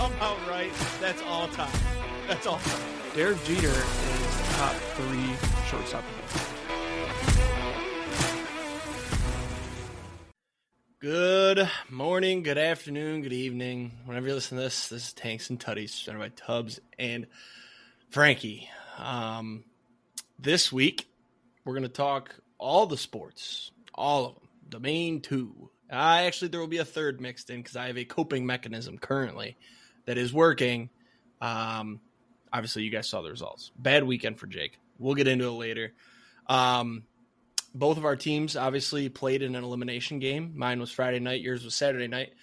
somehow right. That's all time. That's all time. Derek Jeter is top 3 shortstop. Good morning, good afternoon, good evening. Whenever you listen to this is Tanks and Tuddies, presented by Tubbs and Frankie. This week, we're going to talk all the sports, all of them, the main 2. Actually, there will be a third mixed in because I have a coping mechanism currently that is working. Obviously, you guys saw the results. Bad weekend for Jake. We'll get into it later. Both of our teams obviously played in an elimination game. Mine was Friday night. Yours was Saturday night.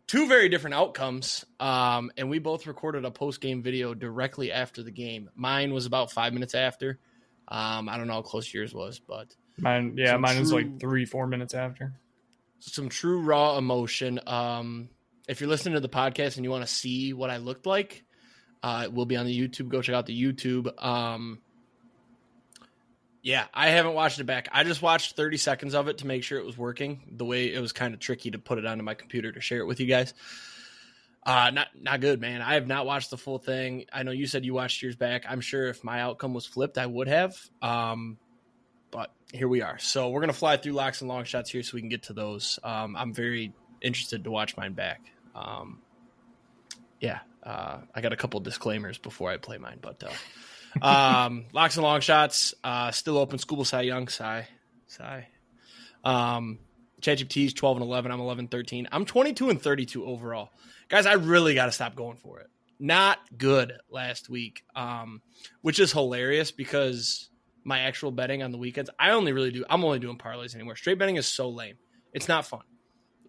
2 very different outcomes, and we both recorded a post-game video directly after the game. Mine was about 5 minutes after. I don't know how close yours was, but mine was like 3-4 minutes after. Some true raw emotion. If you're listening to the podcast and you want to see what I looked like, it will be on the YouTube. Go check out the YouTube. Yeah, I haven't watched it back. I just watched 30 seconds of it to make sure it was working. The way it was kind of tricky to put it onto my computer to share it with you guys. Not good, man. I have not watched the full thing. I know you said you watched yours back. I'm sure if my outcome was flipped, I would have. But here we are. So we're going to fly through locks and long shots here so we can get to those. I'm very interested to watch mine back. I got a couple disclaimers before I play mine, but locks and long shots, still open. School Cy Young, Cy. ChatGPT is 12 and 11. I'm 11-13. I'm 22 and 32 overall. Guys, I really got to stop going for it. Not good last week, which is hilarious because my actual betting on the weekends, I'm only doing parlays anymore. Straight betting is so lame. It's not fun.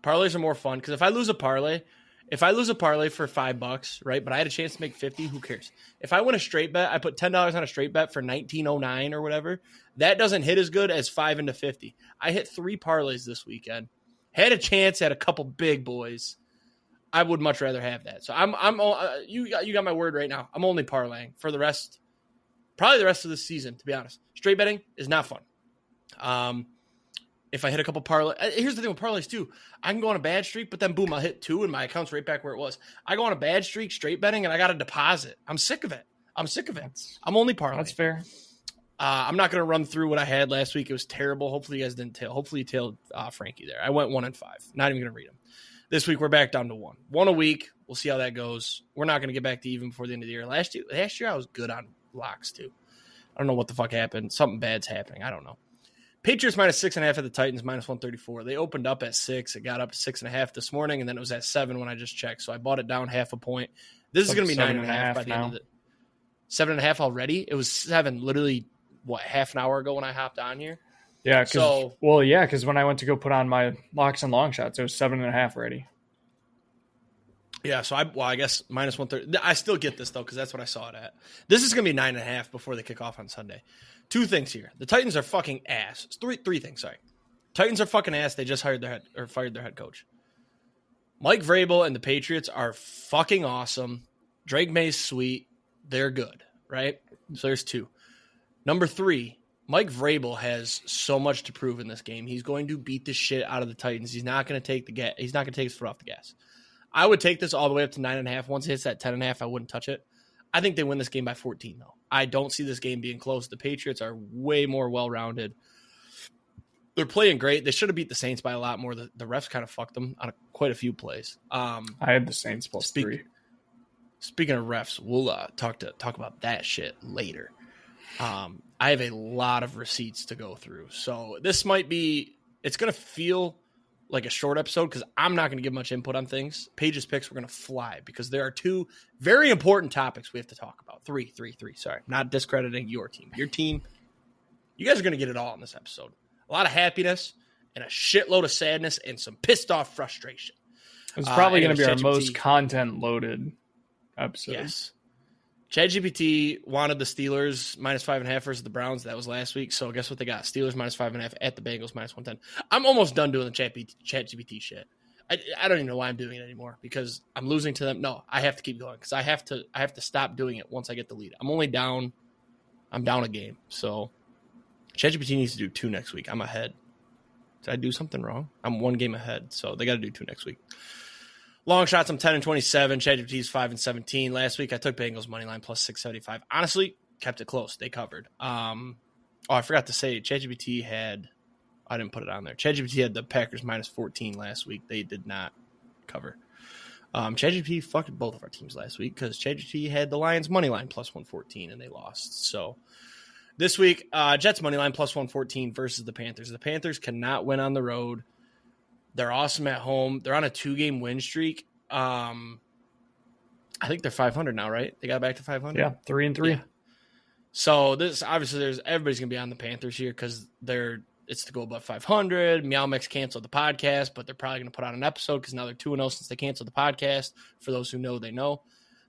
Parlays are more fun because if I lose a parlay for $5, right, but I had a chance to make 50, who cares? If I win a straight bet, I put $10 on a straight bet for 1909 or whatever. That doesn't hit as good as 5 into 50. I hit 3 parlays this weekend. Had a chance at a couple big boys. I would much rather have that. So you got my word right now. I'm only parlaying for the rest, probably the rest of the season, to be honest. Straight betting is not fun. If I hit a couple parlays, here's the thing with parlays too. I can go on a bad streak, but then boom, I'll hit 2 and my account's right back where it was. I go on a bad streak, straight betting, and I got to deposit. I'm sick of it. I'm only parlaying. That's fair. I'm not going to run through what I had last week. It was terrible. Hopefully you guys didn't tail. Hopefully you tailed Frankie there. I went 1 and 5. Not even going to read them. This week we're back down to 1. 1 a week. We'll see how that goes. We're not going to get back to even before the end of the year. Last year I was good on locks too. I don't know what the fuck happened. Something bad's happening. I don't know. Patriots minus 6.5 at the Titans, minus 134. They opened up at 6. It got up to 6.5 this morning, and then it was at 7 when I just checked. So I bought it down half a point. This is going to be 9.5 by the end of it. 7.5 already? It was 7 literally, half an hour ago when I hopped on here? Yeah, because when I went to go put on my locks and long shots, it was 7.5 already. Yeah, so I guess minus 130. I still get this, though, because that's what I saw it at. This is going to be 9.5 before they kick off on Sunday. 2 things here. The Titans are fucking ass. Three things, sorry. Titans are fucking ass. They just fired their head coach. Mike Vrabel and the Patriots are fucking awesome. Drake May's sweet. They're good, right? So there's 2. Number 3, Mike Vrabel has so much to prove in this game. He's going to beat the shit out of the Titans. He's not going to take He's not going to take his foot off the gas. I would take this all the way up to 9.5. Once it hits that 10.5, I wouldn't touch it. I think they win this game by 14, though. I don't see this game being close. The Patriots are way more well-rounded. They're playing great. They should have beat the Saints by a lot more. The refs kind of fucked them on quite a few plays. I had the Saints plus 3. Speaking of refs, we'll talk about that shit later. I have a lot of receipts to go through. So this might be – it's going to feel like a short episode because I'm not going to give much input on things. Paige's picks, we're going to fly because there are 2 very important topics we have to talk about. Three. Sorry. I'm not discrediting your team. Your team, you guys are going to get it all in this episode. A lot of happiness and a shitload of sadness and some pissed off frustration. It's probably going to be our most content-loaded episode. Yes. ChatGPT wanted the Steelers minus 5.5 versus the Browns. That was last week. So guess what they got? Steelers minus 5.5 at the Bengals minus 110. I'm almost done doing the ChatGPT shit. I don't even know why I'm doing it anymore because I'm losing to them. No, I have to keep going because I have to stop doing it once I get the lead. I'm down a game. So ChatGPT needs to do 2 next week. I'm ahead. Did I do something wrong? I'm 1 game ahead. So they got to do 2 next week. Longshots, I'm 10-27. ChatGPT's 5-17. Last week I took Bengals money line plus 675. Honestly, kept it close. They covered. I forgot to say ChatGPT had. I didn't put it on there. ChatGPT had the Packers minus 14 last week. They did not cover. ChatGPT fucked both of our teams last week because ChatGPT had the Lions money line plus 114 and they lost. So this week, Jets money line plus 114 versus the Panthers. The Panthers cannot win on the road. They're awesome at home. They're on a 2-game win streak. I think they're 500 now, right? They got back to 500. Yeah, 3-3. Yeah. So this obviously everybody's gonna be on the Panthers here because it's to go above 500. Meow Mix canceled the podcast, but they're probably gonna put out an episode because now they're 2-0 since they canceled the podcast. For those who know, they know.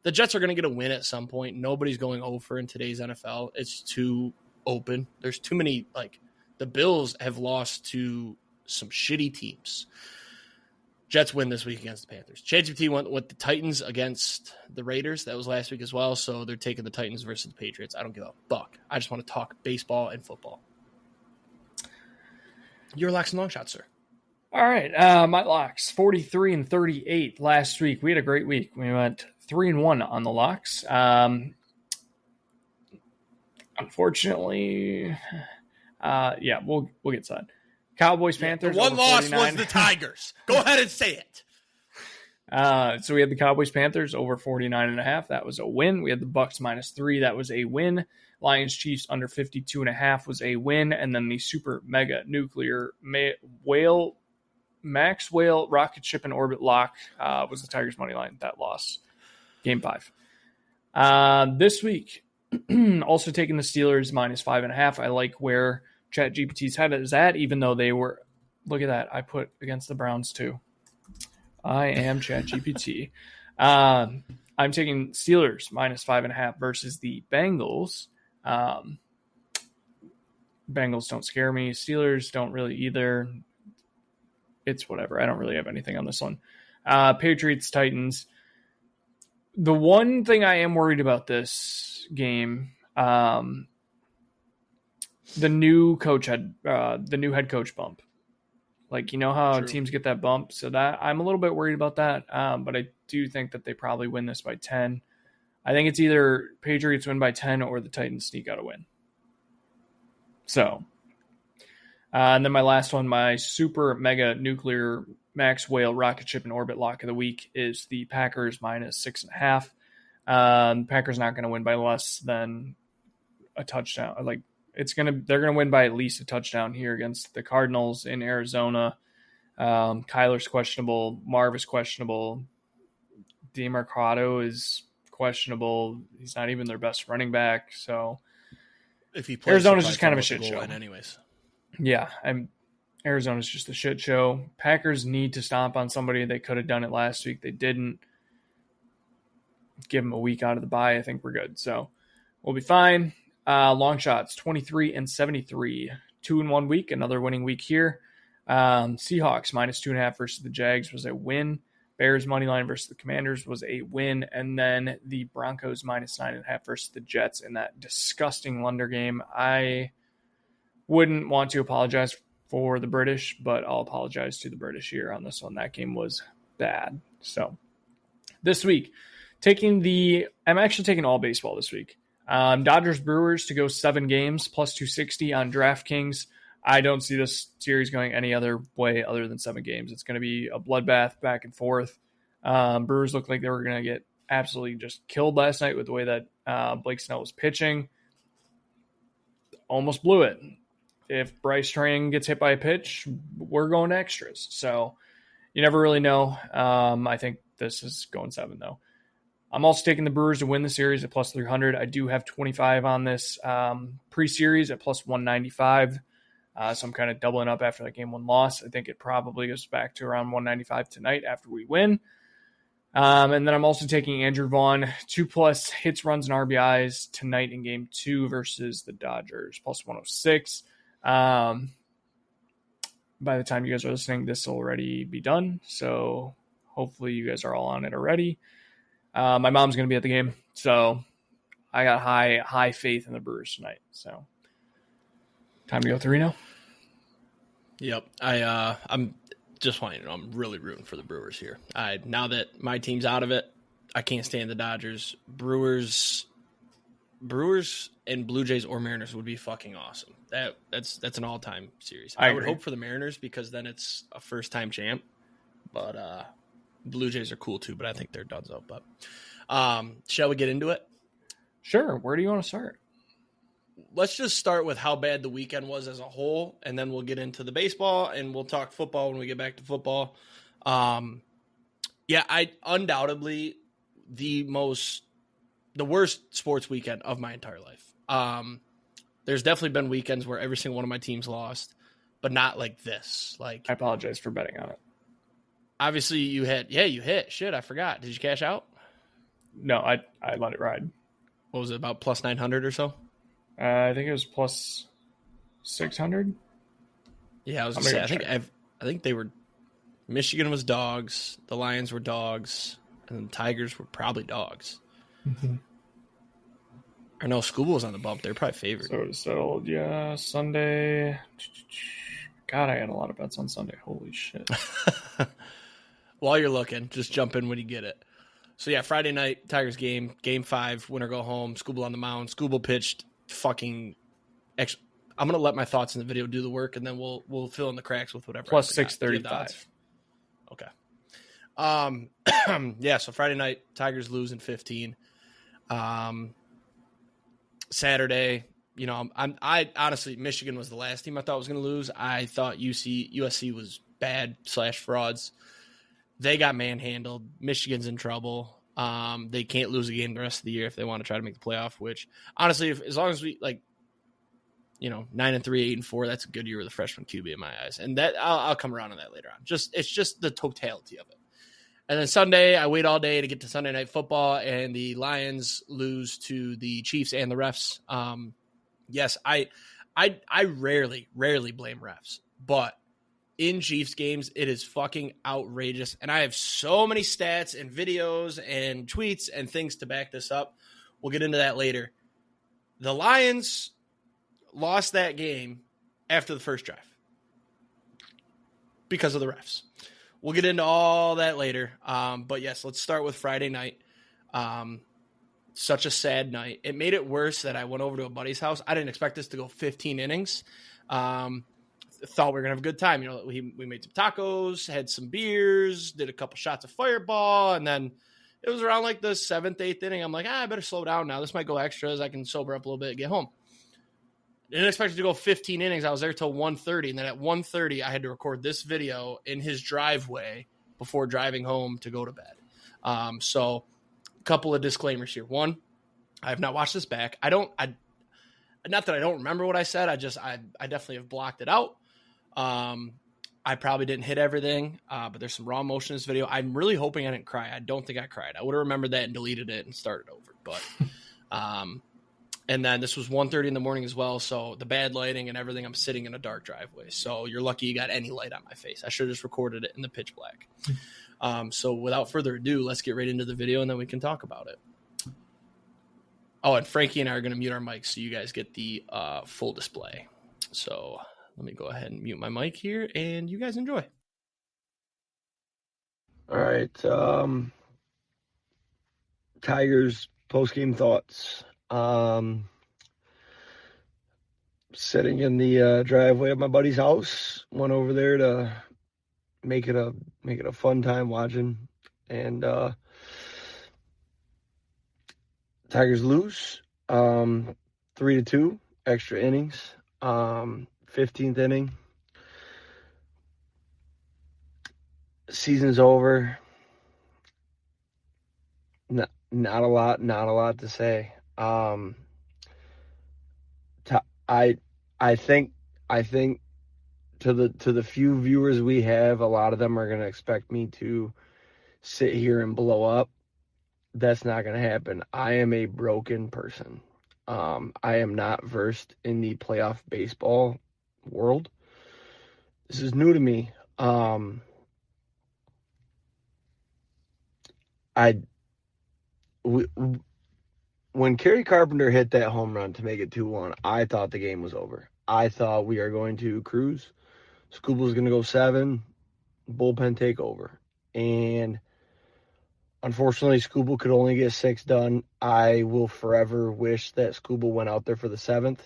The Jets are gonna get a win at some point. Nobody's going over in today's NFL. It's too open. There's too many. Like the Bills have lost to some shitty teams. Jets win this week against the Panthers. ChatGPT went with the Titans against the Raiders. That was last week as well. So they're taking the Titans versus the Patriots. I don't give a fuck. I just want to talk baseball and football. Your locks and long shots, sir. All right. My locks, 43-38 last week. We had a great week. We went 3-1 on the locks. Unfortunately, we'll get to that. Cowboys, Panthers. The one loss was the Tigers. Go ahead and say it. So we had the Cowboys, Panthers over 49.5. That was a win. We had the Bucks -3. That was a win. Lions, Chiefs under 52.5 was a win. And then the super mega nuclear max whale rocket ship and orbit lock was the Tigers money line. That loss. Game 5. This week, also taking the Steelers -5.5. I like where ChatGPT's head is at, even though they were. Look at that. I put against the Browns too. I am ChatGPT. I'm taking Steelers -5.5 versus the Bengals. Bengals don't scare me. Steelers don't really either. It's whatever. I don't really have anything on this one. Patriots, Titans. The one thing I am worried about this game, the new head coach bump. Like, you know how True. Teams get that bump? So that I'm a little bit worried about that. But I do think that they probably win this by 10. I think it's either Patriots win by 10 or the Titans sneak out a win. So, and then my last one, my super mega nuclear max whale rocket ship and orbit lock of the week is the Packers -6.5. Packers not going to win by less than a touchdown. Like, they're gonna win by at least a touchdown here against the Cardinals in Arizona. Kyler's questionable, Marv is questionable, DeMarcado is questionable. He's not even their best running back. So if he plays, Arizona's just kind of a shit show. Anyways, yeah, Arizona's just a shit show. Packers need to stomp on somebody. They could have done it last week. They didn't. Give them a week out of the bye. I think we're good. So we'll be fine. Long shots, 23-73, 2-1 week, another winning week here. Seahawks -2.5 versus the Jags was a win. Bears money line versus the Commanders was a win, and then the Broncos -9.5 versus the Jets in that disgusting London game. I wouldn't want to apologize for the British, but I'll apologize to the British here on this one. That game was bad. So this week, I'm actually taking all baseball this week. Dodgers Brewers to go 7 games plus 260 on DraftKings. I don't see this series going any other way other than 7 games. It's going to be a bloodbath back and forth. Brewers looked like they were going to get absolutely just killed last night with the way that Blake Snell was pitching. Almost blew it. If Bryce Train gets hit by a pitch, we're going to extras. So you never really know. I think this is going 7 though. I'm also taking the Brewers to win the series at plus 300. I do have 25 on this pre-series at plus 195. So I'm kind of doubling up after that game 1 loss. I think it probably goes back to around 195 tonight after we win. And then I'm also taking Andrew Vaughn, 2+ hits, runs, and RBIs tonight in game 2 versus the Dodgers, plus 106. By the time you guys are listening, this will already be done. So hopefully you guys are all on it already. My mom's going to be at the game, so I got high faith in the Brewers tonight. So time to go 3-0. Yep. I'm just want you to know I'm really rooting for the Brewers here. Now that my team's out of it, I can't stand the Dodgers. Brewers and Blue Jays or Mariners would be fucking awesome. That's an all-time series. I would hope for the Mariners because then it's a first-time champ. But Blue Jays are cool too, but I think they're done so. But shall we get into it? Sure. Where do you want to start? Let's just start with how bad the weekend was as a whole, and then we'll get into the baseball, and we'll talk football when we get back to football. I undoubtedly the worst sports weekend of my entire life. There's definitely been weekends where every single one of my teams lost, but not like this. Like, I apologize for betting on it. Obviously, you hit. Yeah, you hit. Shit, I forgot. Did you cash out? No, I let it ride. What was it, about plus 900 or so? I think it was plus 600. Yeah, I was going to say. I think they were. Michigan was dogs. The Lions were dogs, and the Tigers were probably dogs. Mm-hmm. Or no, School was on the bump. They're probably favored. So it settled. Yeah, Sunday. God, I had a lot of bets on Sunday. Holy shit. While you're looking, just jump in when you get it. So yeah, Friday night Tigers game 5, winner go home. Scooble on the mound. Scooble pitched fucking. I'm gonna let my thoughts in the video do the work, and then we'll fill in the cracks with whatever. Plus 635. Okay. Yeah. So Friday night Tigers lose in 15. Saturday, I honestly Michigan was the last team I thought was gonna lose. I thought USC was bad / frauds. They got manhandled. Michigan's in trouble. They can't lose a game the rest of the year if they want to try to make the playoff, which honestly, as long as we 9-3, 8-4, that's a good year with a freshman QB in my eyes. And that I'll come around on that later on. It's just the totality of it. And then Sunday, I wait all day to get to Sunday Night Football, and the Lions lose to the Chiefs and the refs. Yes, I rarely blame refs, but in Chiefs games, it is fucking outrageous. And I have so many stats and videos and tweets and things to back this up. We'll get into that later. The Lions lost that game after the first drive because of the refs. We'll get into all that later. But yes, let's start with Friday night. Such a sad night. It made it worse that I went over to a buddy's house. I didn't expect this to go 15 innings. Thought we were going to have a good time. We made some tacos, had some beers, did a couple shots of Fireball, and then it was around like the 7th, 8th inning. I'm like, I better slow down now. This might go extras. I can sober up a little bit and get home. Didn't expect it to go 15 innings. I was there till 1:30, and then at 1:30, I had to record this video in his driveway before driving home to go to bed. So a couple of disclaimers here. One, I have not watched this back. Not that I don't remember what I said. I definitely have blocked it out. I probably didn't hit everything, but there's some raw emotion in this video. I'm really hoping I didn't cry. I don't think I cried. I would have remembered that and deleted it and started over. But, and then this was 1:30 in the morning as well. So the bad lighting and everything, I'm sitting in a dark driveway. So you're lucky you got any light on my face. I should have just recorded it in the pitch black. So without further ado, let's get right into the video and then we can talk about it. Oh, and Frankie and I are going to mute our mics so you guys get the full display. So let me go ahead and mute my mic here, and you guys enjoy. All right. Tigers post-game thoughts. Sitting in the driveway of my buddy's house. Went over there to make it a fun time watching, and Tigers lose 3-2, extra innings. 15th inning. Season's over. Not a lot to say. I think to the few viewers we have, a lot of them are going to expect me to sit here and blow up. That's not going to happen. I am a broken person. I am not versed in the playoff baseball world. This is new to me. When Kerry Carpenter hit that home run to make it 2-1, I thought the game was over. I thought we are going to cruise. Scooble's going to go 7. bullpen take over. And unfortunately, Skubal could only get 6 done. I will forever wish that Skubal went out there for the 7th.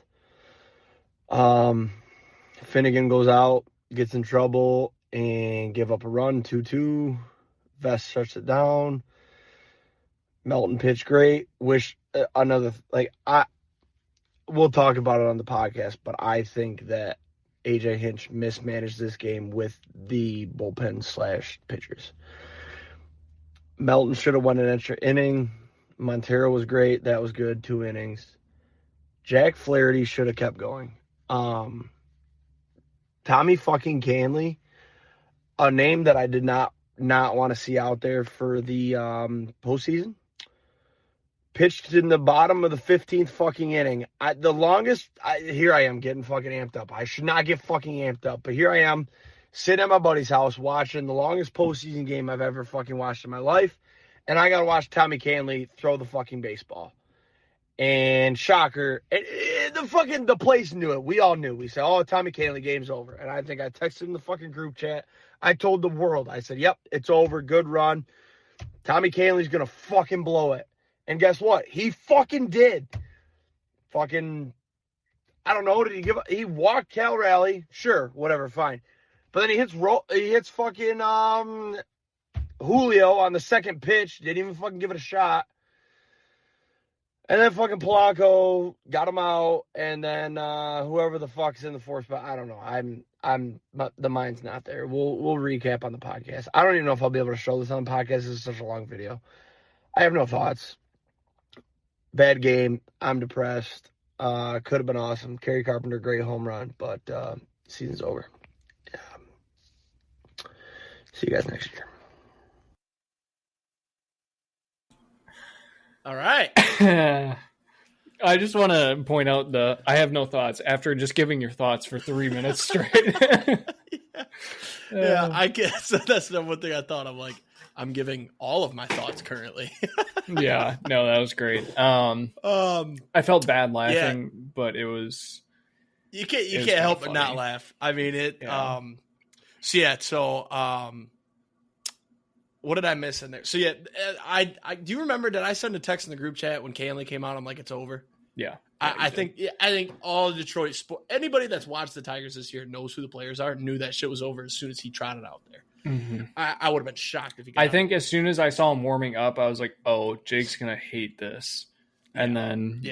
Finnegan goes out, gets in trouble, and give up a run, 2-2. Vest shuts it down. Melton pitched great. Wish we'll talk about it on the podcast, but I think that AJ Hinch mismanaged this game with the bullpen / pitchers. Melton should have won an extra inning. Montero was great. That was good. 2 innings. Jack Flaherty should have kept going. Tommy fucking Canley, a name that I did not want to see out there for the postseason, pitched in the bottom of the 15th fucking inning. Here I am getting fucking amped up. I should not get fucking amped up, but here I am sitting at my buddy's house watching the longest postseason game I've ever fucking watched in my life, and I got to watch Tommy Canley throw the fucking baseball. And shocker, the place knew it. We all knew. We said, "Oh, Tommy Canley, game's over." And I think I texted in the fucking group chat. I told the world. I said, "Yep, it's over. Good run. Tommy Canley's gonna fucking blow it." And guess what? He fucking did. Fucking, I don't know. He walked Cal Raleigh? Sure, whatever, fine. But then he hits fucking Julio on the second pitch. Didn't even fucking give it a shot. And then fucking Polanco got him out, and then whoever the fuck's in the 4th spot, I don't know. The mind's not there. We'll recap on the podcast. I don't even know if I'll be able to show this on the podcast. This is such a long video. I have no thoughts. Bad game. I'm depressed. Could have been awesome. Kerry Carpenter, great home run, but season's over. See you guys next year. All right. I just want to point out I have no thoughts after just giving your thoughts for 3 minutes straight. Yeah, I guess that's the one thing I thought. I'm like, I'm giving all of my thoughts currently. Yeah, no, that was great. I felt bad laughing, but it was. You can't help but not laugh. I mean it. Yeah. What did I miss in there? So yeah, I do you remember? Did I send a text in the group chat when Canley came out? I'm like, it's over. Yeah, I think all Detroit anybody that's watched the Tigers this year knows who the players are. Knew that shit was over as soon as he trotted out there. Mm-hmm. I would have been shocked if he. I think as soon as I saw him warming up, I was like, oh, Jake's gonna hate this. And then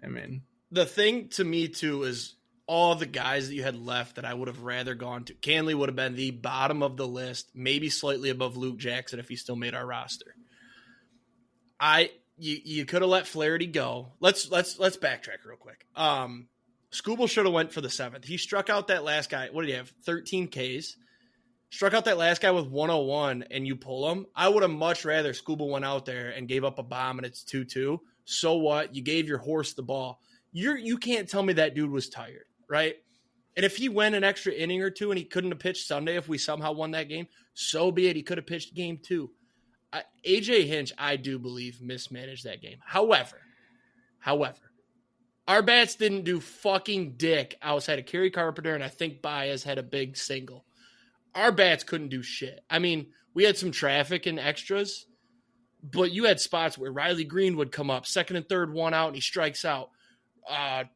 I mean, the thing to me too is all the guys that you had left that I would have rather gone to. Canley would have been the bottom of the list, maybe slightly above Luke Jackson if he still made our roster. You could have let Flaherty go. Let's backtrack real quick. Skubal should have went for the 7th. He struck out that last guy. What did he have? 13 Ks. Struck out that last guy with 101, and you pull him. I would have much rather Skubal went out there and gave up a bomb, and it's 2-2. So what? You gave your horse the ball. You can't tell me that dude was tired, right? And if he went an extra inning or two and he couldn't have pitched Sunday if we somehow won that game, so be it. He could have pitched game 2. AJ Hinch, I do believe, mismanaged that game. However, our bats didn't do fucking dick outside of Kerry Carpenter, and I think Baez had a big single. Our bats couldn't do shit. I mean, we had some traffic and extras, but you had spots where Riley Green would come up, 2nd and 3rd, 1 out, and he strikes out.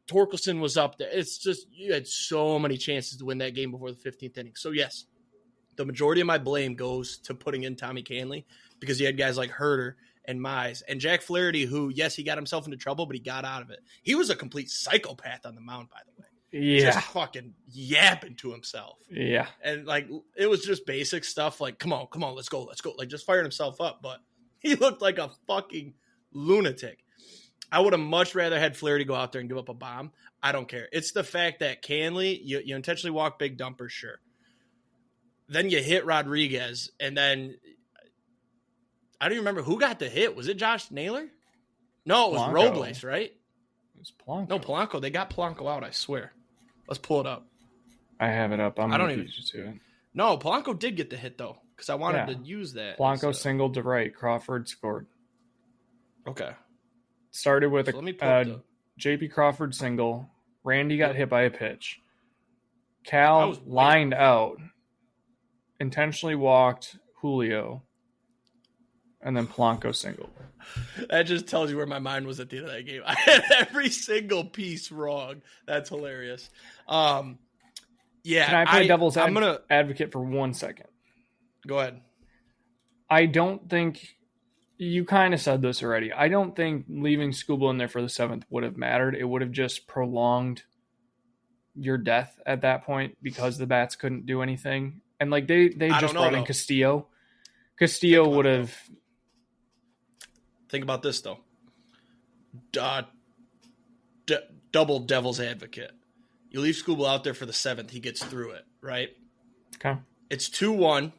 Torkelson was up there. It's just, you had so many chances to win that game before the 15th inning. So, yes, the majority of my blame goes to putting in Tommy Canley because you had guys like Herter and Mize and Jack Flaherty, who, yes, he got himself into trouble, but he got out of it. He was a complete psychopath on the mound, by the way. Yeah. Just fucking yapping to himself. Yeah. And, like, it was just basic stuff like, come on, let's go. Like, just firing himself up. But he looked like a fucking lunatic. I would have much rather had Flaherty go out there and give up a bomb. I don't care. It's the fact that Canley, you intentionally walk big dumpers, sure. Then you hit Rodriguez, and then I don't even remember who got the hit. Was it Josh Naylor? No, it was Robles, right? It was Polanco. No, Polanco. They got Polanco out, I swear. Let's pull it up. I have it up. I don't even to it. No, Polanco did get the hit, though, because I wanted to use that. Polanco singled to right. Crawford scored. Okay. Started with a J.P. Crawford single. Randy got hit by a pitch. Cal lined out intentionally walked Julio, and then Polanco singled. That just tells you where my mind was at the end of that game. I had every single piece wrong. That's hilarious. Yeah. Can I play devil's advocate for 1 second? Go ahead. I don't think you kind of said this already. I don't think leaving Skubal in there for the 7th would have mattered. It would have just prolonged your death at that point because the bats couldn't do anything. And like they just brought in Castillo. Castillo would have. Think about this though. Double devil's advocate. You leave Skubal out there for the 7th, he gets through it, right? Okay. It's 2-1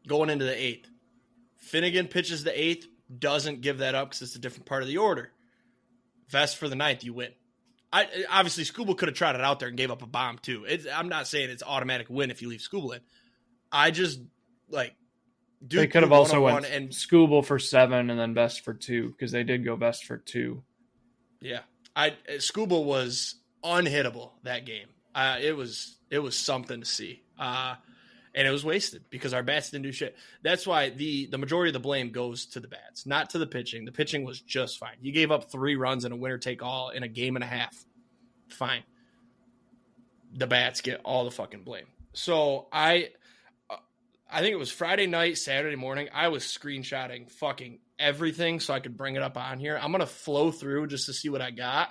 going into the 8th. Finnegan pitches the 8th, doesn't give that up because it's a different part of the order. Vest for the 9th, you win. Obviously, Skubal could have tried it out there and gave up a bomb too. I'm not saying it's automatic win if you leave Skubal in. I just they could have also went and Skubal for 7 and then Vest for 2 because they did go Vest for 2. Yeah, Skubal was unhittable that game. It was something to see. And it was wasted because our bats didn't do shit. That's why the majority of the blame goes to the bats, not to the pitching. The pitching was just fine. You gave up 3 runs in a winner-take-all in a game and a half. Fine. The bats get all the fucking blame. So I think it was Friday night, Saturday morning. I was screenshotting fucking everything so I could bring it up on here. I'm going to flow through just to see what I got.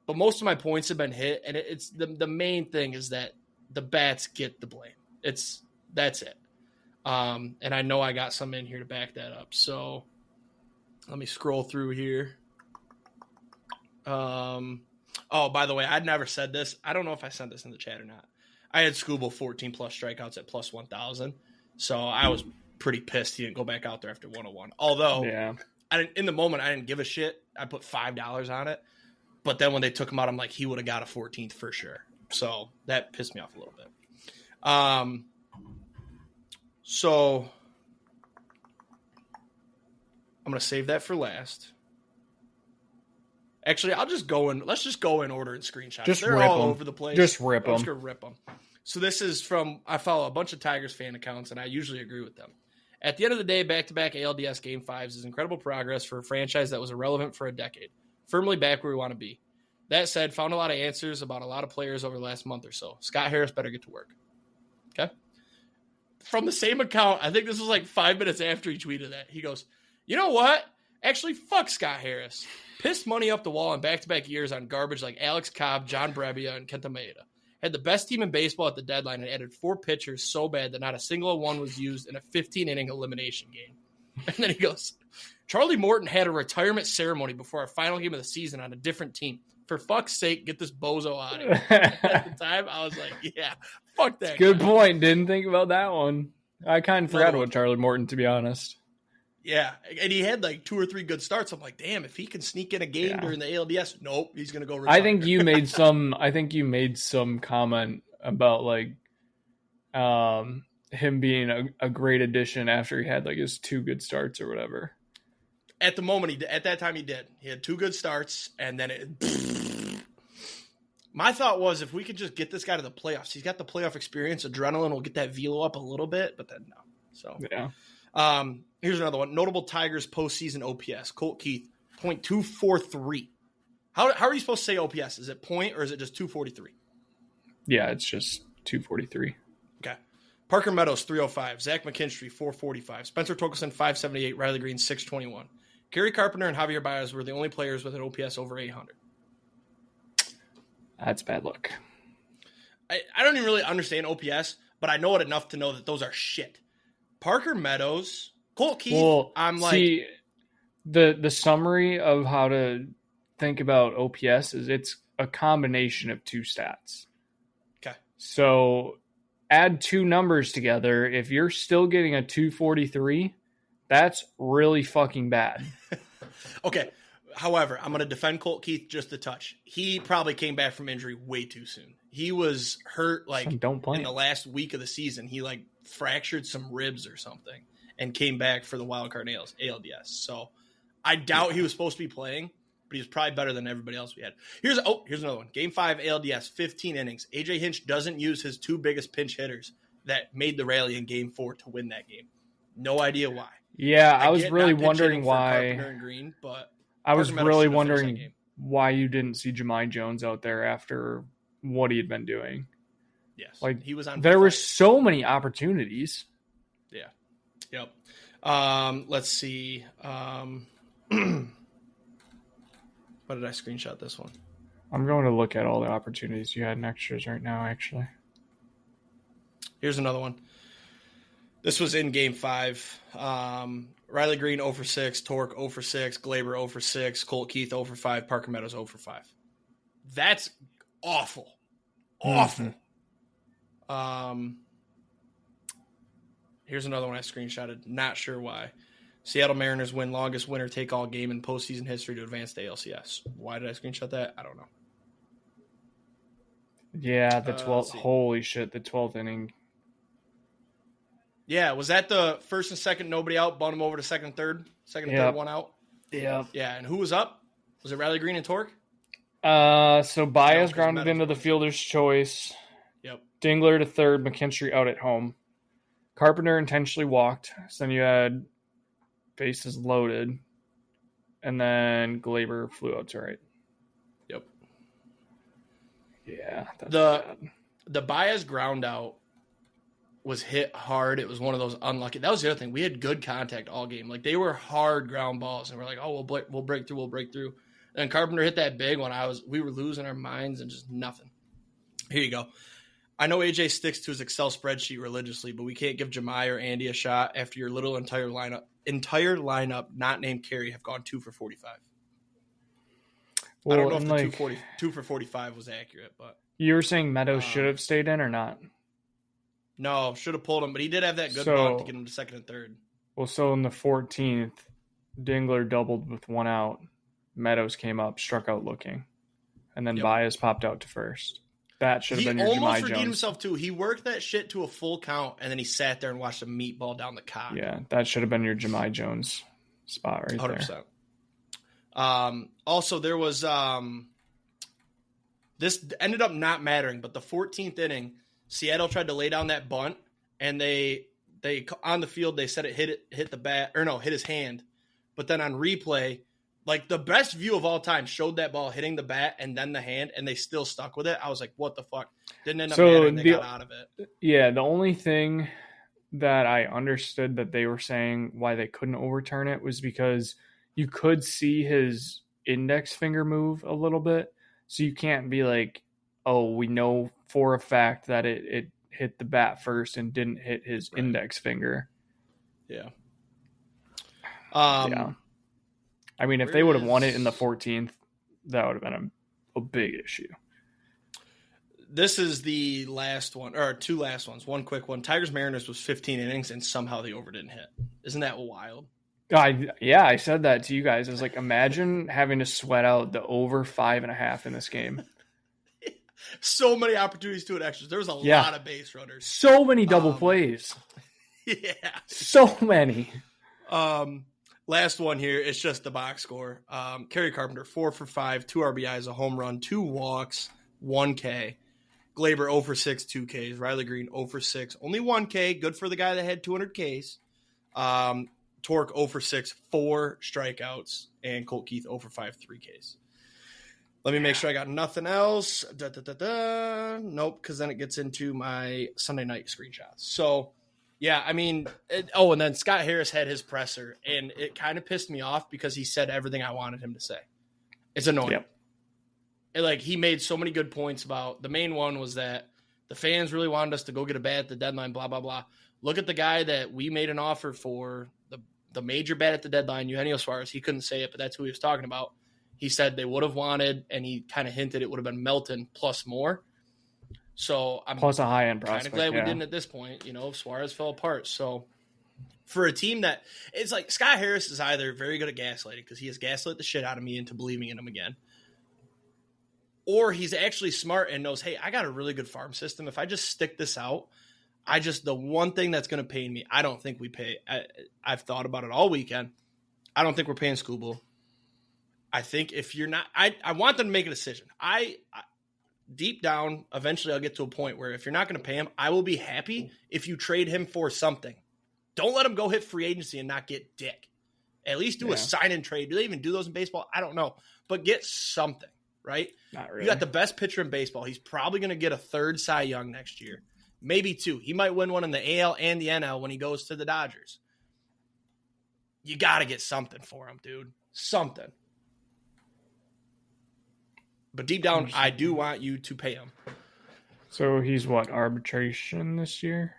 But most of my points have been hit, and it's the main thing is that the bats get the blame. That's it. And I know I got some in here to back that up. So let me scroll through here. Oh, by the way, I'd never said this. I don't know if I sent this in the chat or not. I had Skubal 14 plus strikeouts at plus 1,000. So I was pretty pissed he didn't go back out there after 101. Although in the moment, I didn't give a shit. I put $5 on it. But then when they took him out, I'm like, he would have got a 14th for sure. So that pissed me off a little bit. So I'm going to save that for last. Actually, let's just go in order and screenshot. They're all over the place. Just rip them. I'm just going to rip them. So this is I follow a bunch of Tigers fan accounts, and I usually agree with them. At the end of the day, back-to-back ALDS Game 5s is incredible progress for a franchise that was irrelevant for a decade. Firmly back where we want to be. That said, found a lot of answers about a lot of players over the last month or so. Scott Harris better get to work. Okay? From the same account, I think this was like 5 minutes after he tweeted that. He goes, you know what? Actually, fuck Scott Harris. Pissed money up the wall in back-to-back years on garbage like Alex Cobb, John Brebbia, and Kenta Maeda. Had the best team in baseball at the deadline and added 4 pitchers so bad that not a single one was used in a 15-inning elimination game. And then he goes, Charlie Morton had a retirement ceremony before our final game of the season on a different team. For fuck's sake, get this bozo out of here. At the time, I was like, yeah, fuck that. Good point. Didn't think about that one. I kind of forgot about Charlie Morton, to be honest. Yeah, and he had like 2 or 3 good starts. I'm like, damn, if he can sneak in a game during the ALDS, nope, he's gonna go retire. I think you made some comment about like him being a great addition after he had like his 2 good starts or whatever. At the moment, at that time, he did. He had 2 good starts, and then my thought was if we could just get this guy to the playoffs, he's got the playoff experience. Adrenaline will get that velo up a little bit, but then no. So yeah. Here's another one. Notable Tigers postseason OPS. Colt Keith, .243. How are you supposed to say OPS? Is it point or is it just 243? Yeah, it's just 243. Okay. Parker Meadows, 305. Zach McKinstry, 445. Spencer Torkelson, 578. Riley Green, 621. Gary Carpenter and Javier Baez were the only players with an OPS over 800. That's bad luck. I don't even really understand OPS, but I know it enough to know that those are shit. Parker Meadows, Colt Keith, I'm like... See, the summary of how to think about OPS is it's a combination of 2 stats. Okay. So add 2 numbers together. If you're still getting a 243, that's really fucking bad. Okay. However, I'm going to defend Colt Keith just a touch. He probably came back from injury way too soon. He was hurt like in the last week of the season. He like fractured some ribs or something and came back for the wild card ALDS. So I doubt he was supposed to be playing, but he was probably better than everybody else we had. Here's another one. Game 5 ALDS, 15 innings. AJ Hinch doesn't use his 2 biggest pinch hitters. that made the rally in Game 4 to win that game. No idea why. Yeah, I was get really not pitch wondering hitting for why. Carpenter and Green, but I was Parker Meadows really should have finished that wondering game. why you didn't see Jemai Jones out there after what he had been doing. Yes, Like, he was on. There fire. were so many opportunities. Yeah. Yep. Let's see. What did I screenshot this one? I'm going to look at all the opportunities you had in extras right now, actually. Here's another one. This was in Game 5. Riley Green 0 for 6, Torque 0 for 6, Glaber 0 for 6, Colt Keith 0 for 5, Parker Meadows 0 for 5. That's awful. Awful. Here's another one I screenshotted. Not sure why. Seattle Mariners win longest winner-take-all game in postseason history to advance to ALCS. Why did I screenshot that? I don't know. Yeah, the 12th. Holy shit, the 12th inning. Yeah, was that the first and second, nobody out, bunt him over to second and third? Second and third, one out? Yeah. Yeah, and who was up? Was it Riley Green and Torque? So Baez grounded into the fielder's choice. Yep. Dingler to third, McKinstry out at home. Carpenter intentionally walked. So then you had bases loaded. And then Glaber flew out to right. Yep. Yeah. That's bad. The Baez ground out was hit hard. It was one of those unlucky. That was the other thing. We had good contact all game. Like, they were hard ground balls. And we're like, oh, we'll break through. And Carpenter hit that big one. We were losing our minds and just nothing. Here you go. I know AJ sticks to his Excel spreadsheet religiously, but we can't give Jemai or Andy a shot after your little entire lineup, not named Carey, have gone 2 for 45. Well, I don't know if the 2 for 45 was accurate, but you were saying Meadows should have stayed in or not? No, should have pulled him, but he did have that good bunt to get him to second and third. Well, so in the 14th, Dingler doubled with one out. Meadows came up, struck out looking, and then Baez popped out to first. That should have been your Jemai Jones. He almost redeemed himself, too. He worked that shit to a full count, and then he sat there and watched a meatball down the cock. Yeah, that should have been your Jemai Jones spot right 100%. There. Also, there was this ended up not mattering, but the 14th inning, Seattle tried to lay down that bunt, and they on the field they said it hit the bat, or no, hit his hand. But then on replay, like the best view of all time showed that ball hitting the bat and then the hand, and they still stuck with it. I was like, what the fuck? Didn't end up mattering. They got out of it. Yeah, the only thing that I understood that they were saying why they couldn't overturn it was because you could see his index finger move a little bit. So you can't be like, oh, we know for a fact that it hit the bat first and didn't hit his index finger. Yeah. Yeah. I mean, if they would have won it in the 14th, that would have been a big issue. This is the last one, or two last ones. One quick one. Tigers-Mariners was 15 innings, and somehow the over didn't hit. Isn't that wild? I said that to you guys. I was like, imagine having to sweat out the over 5.5 in this game. So many opportunities to it extras. There was a lot of base runners. So many double plays. Yeah. So many. Last one here. It's just the box score. Kerry Carpenter, 4 for 5, 2 RBIs, a home run, 2 walks, 1 K. Glaber 0 for 6, 2 Ks. Riley Green 0 for 6, only 1 K. Good for the guy that had 200 Ks. Torque 0 for 6, 4 strikeouts. And Colt Keith 0 for 5, 3 Ks. Let me make sure I got nothing else. Nope, because then it gets into my Sunday night screenshots. So, yeah, I mean, and then Scott Harris had his presser, and it kind of pissed me off because he said everything I wanted him to say. It's annoying. Yep. He made so many good points about, the main one was that the fans really wanted us to go get a bat at the deadline, blah, blah, blah. Look at the guy that we made an offer for, the major bat at the deadline, Eugenio Suarez. He couldn't say it, but that's who he was talking about. He said they would have wanted, and he kind of hinted it would have been Melton plus more. So I'm plus a high-end prospect. Kind of glad we didn't at this point. Suarez fell apart. So for a team that – it's like Scott Harris is either very good at gaslighting because he has gaslit the shit out of me into believing in him again, or he's actually smart and knows, hey, I got a really good farm system. If I just stick this out, the one thing that's going to pain me, I don't think we pay – I've thought about it all weekend. I don't think we're paying Skubal. I think if you're not, I want them to make a decision. deep down, eventually I'll get to a point where if you're not going to pay him, I will be happy if you trade him for something. Don't let him go hit free agency and not get dick. At least do a sign and trade. Do they even do those in baseball? I don't know. But get something, right? Not really. You got the best pitcher in baseball. He's probably going to get a third Cy Young next year. Maybe two. He might win one in the AL and the NL when he goes to the Dodgers. You got to get something for him, dude. Something. But deep down, I do want you to pay him. So he's what, arbitration this year?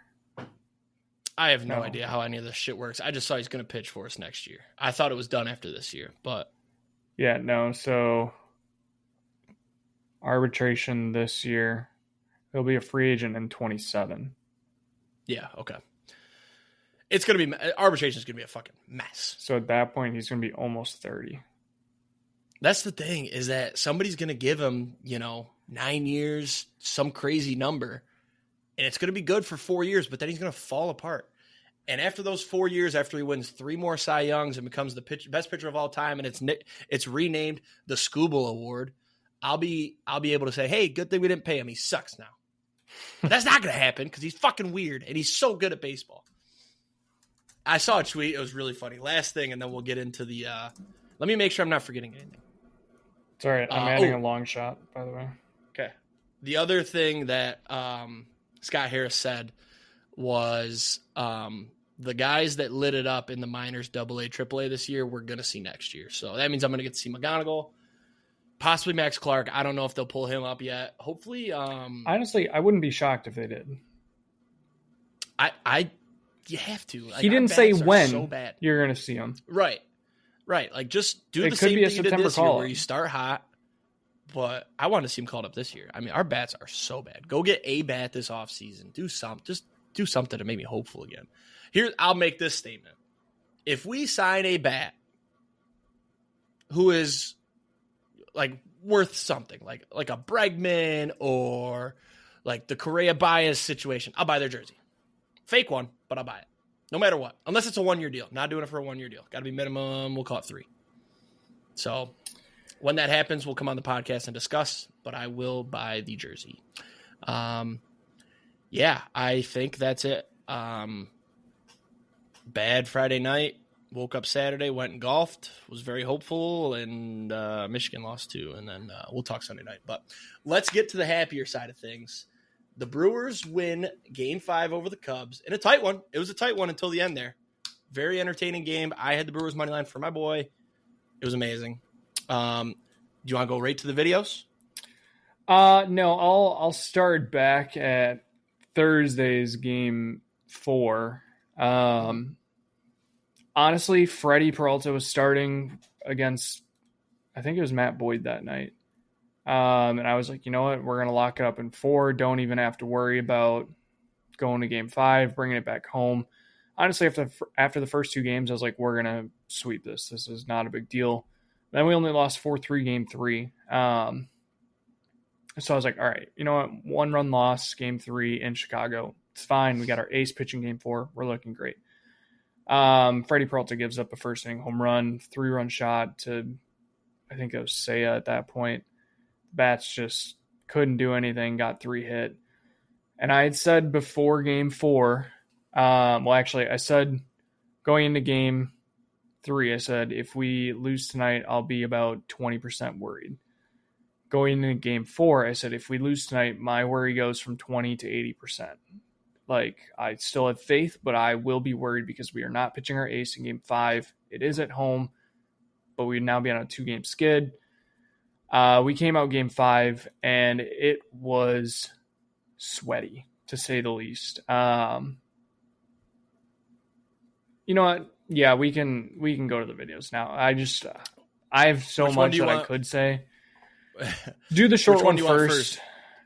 I have no idea how any of this shit works. I just saw he's going to pitch for us next year. I thought it was done after this year, but... Yeah, no, so arbitration this year. He'll be a free agent in 27. Yeah, okay. It's going to be... Arbitration is going to be a fucking mess. So at that point, he's going to be almost 30. That's the thing, is that somebody's going to give him, 9 years, some crazy number, and it's going to be good for 4 years, but then he's going to fall apart. And after those 4 years, after he wins 3 more Cy Youngs and becomes the best pitcher of all time, and it's renamed the Scooble Award, I'll be able to say, hey, good thing we didn't pay him. He sucks now. But that's not going to happen because he's fucking weird, and he's so good at baseball. I saw a tweet. It was really funny. Last thing, and then we'll get into the let me make sure I'm not forgetting anything. It's all right. I'm adding a long shot, by the way. Okay. The other thing that Scott Harris said was the guys that lit it up in the minors, AA, AAA this year, we're going to see next year. So that means I'm going to get to see McGonigal, possibly Max Clark. I don't know if they'll pull him up yet. Hopefully. Honestly, I wouldn't be shocked if they did. You have to. Like, he didn't say when so bad. You're going to see him. Right. Like, just do the could same be a thing you did September this year call-up. where you start hot. But I want to see him called up this year. I mean, our bats are so bad. Go get a bat this offseason. Just do something to make me hopeful again. I'll make this statement. If we sign a bat who is like worth something, like a Bregman or like the Correa Baez situation, I'll buy their jersey. Fake one, but I'll buy it. No matter what. Unless it's a 1-year deal. Not doing it for a 1-year deal. Got to be minimum, we'll call it 3. So when that happens, we'll come on the podcast and discuss, but I will buy the jersey. Yeah, I think that's it. Bad Friday night. Woke up Saturday, went and golfed, was very hopeful, and Michigan lost too. And then we'll talk Sunday night. But let's get to the happier side of things. The Brewers win Game 5 over the Cubs in a tight one. It was a tight one until the end there. Very entertaining game. I had the Brewers money line for my boy. It was amazing. Do you want to go right to the videos? No, I'll start back at Thursday's Game 4. Honestly, Freddie Peralta was starting against, I think it was Matt Boyd that night. And I was like, you know what? We're going to lock it up in 4. Don't even have to worry about going to Game 5, bringing it back home. Honestly, after the first 2 games, I was like, we're going to sweep this. This is not a big deal. Then we only lost 4-3 Game 3. So I was like, all right, you know what? 1-run loss, Game 3 in Chicago. It's fine. We got our ace pitching Game 4. We're looking great. Freddie Peralta gives up a first inning home run, 3-run shot to, I think it was Seiya at that point. Bats just couldn't do anything, got 3 hit. And I had said before Game 4, I said going into Game 3, I said, if we lose tonight, I'll be about 20% worried. Going into Game 4, I said, if we lose tonight, my worry goes from 20 to 80%. Like, I still have faith, but I will be worried because we are not pitching our ace in Game 5. It is at home, but we'd now be on a 2-game skid. We came out Game 5, and it was sweaty, to say the least. You know what? Yeah, we can go to the videos now. I have so much that I could say. Do the short one first.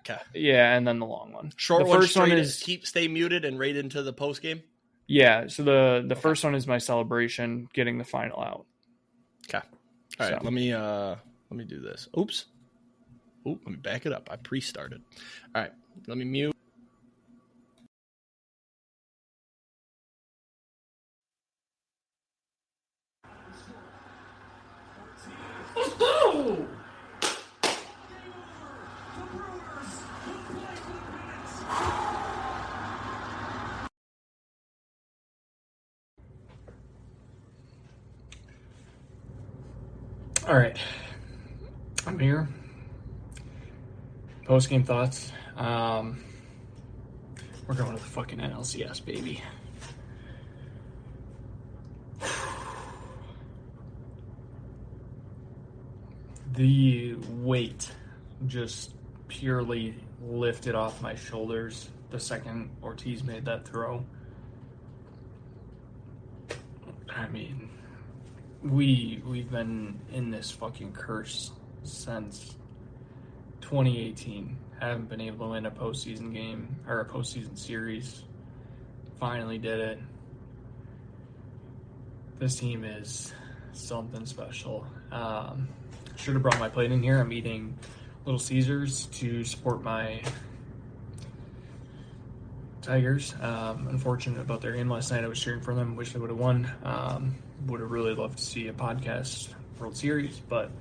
Okay. Yeah, and then the long one. Short the one first one is stay muted and right into the post game. Yeah, so the first one is my celebration, getting the final out. Okay. All right, let me do this. Oops. Let me back it up. I pre-started. All right, let me mute. All right. I'm here. Post-game thoughts. We're going to the fucking NLCS, baby. The weight just purely lifted off my shoulders the second Ortiz made that throw. I mean, we've been in this fucking curse since 2018. Haven't been able to win a postseason game or a postseason series. Finally did it. This team is something special. Should have brought my plate in here. I'm eating Little Caesars to support my Tigers. Unfortunate about their game last night. I was cheering for them. Wish they would have won. Would have really loved to see a podcast World Series, but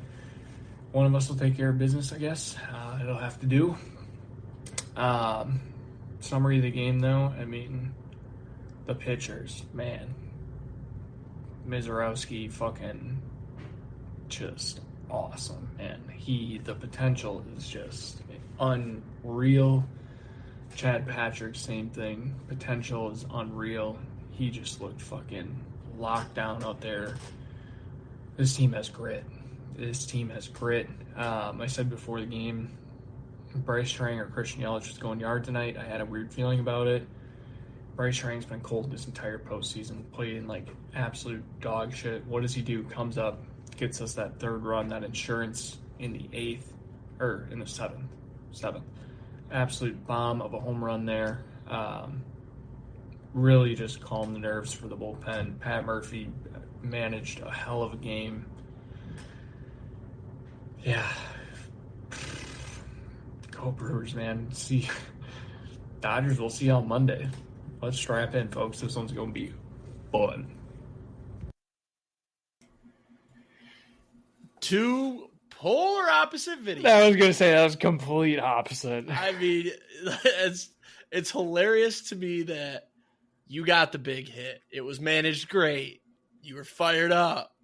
one of us will take care of business, I guess. It'll have to do. Summary of the game, though. I mean, the pitchers, man. Mizorowski fucking just awesome, man. The potential is just unreal. Chad Patrick, same thing. Potential is unreal. He just looked fucking locked down out there. This team has grit. I said before the game, Bryce Trang or Christian Yelich was going yard tonight. I had a weird feeling about it. Bryce Trang's been cold this entire postseason, played in like absolute dog shit. What does he do? Comes up, gets us that third run, that insurance in the seventh. Absolute bomb of a home run there. Really just calmed the nerves for the bullpen. Pat Murphy managed a hell of a game. Yeah. Go Brewers, man. See, Dodgers, we'll see you on Monday. Let's strap in, folks. This one's going to be fun. Two polar opposite videos. I was going to say that was complete opposite. I mean, it's hilarious to me that you got the big hit. It was managed great. You were fired up.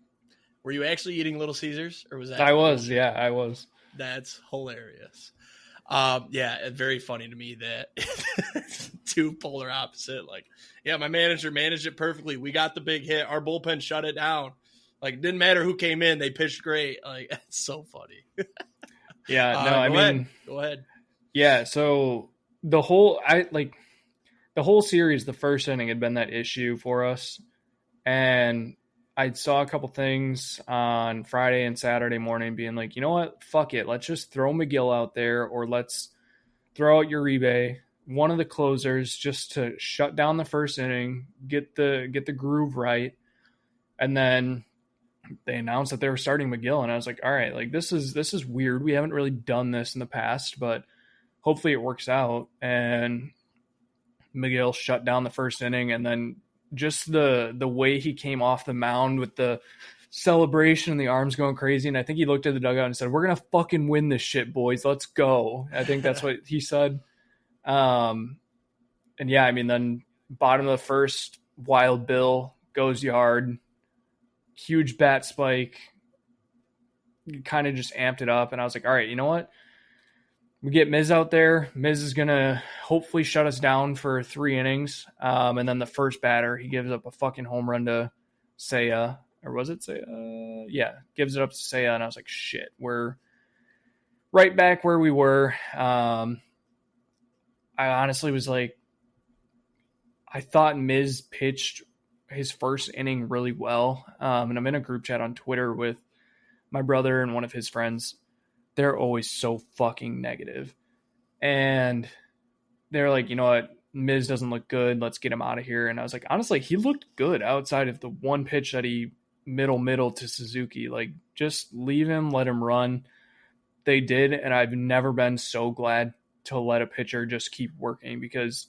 Were you actually eating Little Caesars, or was that? I was. That's hilarious. Yeah, very funny to me that two polar opposite. Like, yeah, my manager managed it perfectly. We got the big hit. Our bullpen shut it down. Like, didn't matter who came in. They pitched great. Like, it's so funny. Yeah, no, go ahead. Yeah, so the whole series, the first inning had been that issue for us. And I saw a couple things on Friday and Saturday morning being like, you know what? Fuck it. Let's just throw McGill out there, or let's throw out Uribe, one of the closers, just to shut down the first inning, get the groove right. And then they announced that they were starting McGill, and I was like, all right, like this is weird. We haven't really done this in the past, but hopefully it works out. And McGill shut down the first inning, and then just the way he came off the mound with the celebration and the arms going crazy. And I think he looked at the dugout and said, "We're going to fucking win this shit, boys. Let's go." I think that's what he said. And yeah, I mean, then bottom of the first, Wild Bill goes yard, huge bat spike, kind of just amped it up. And I was like, all right, you know what? We get Miz out there. Miz is going to hopefully shut us down for 3 innings. And then the first batter, he gives up a fucking home run to Seiya. Or was it Seiya? Yeah, gives it up to Seiya. And I was like, shit, we're right back where we were. I honestly was like, I thought Miz pitched his first inning really well. And I'm in a group chat on Twitter with my brother and one of his friends. They're always so fucking negative. And they're like, you know what? Miz doesn't look good. Let's get him out of here. And I was like, honestly, he looked good outside of the one pitch that he middle to Suzuki. Like, just leave him, let him run. They did. And I've never been so glad to let a pitcher just keep working, because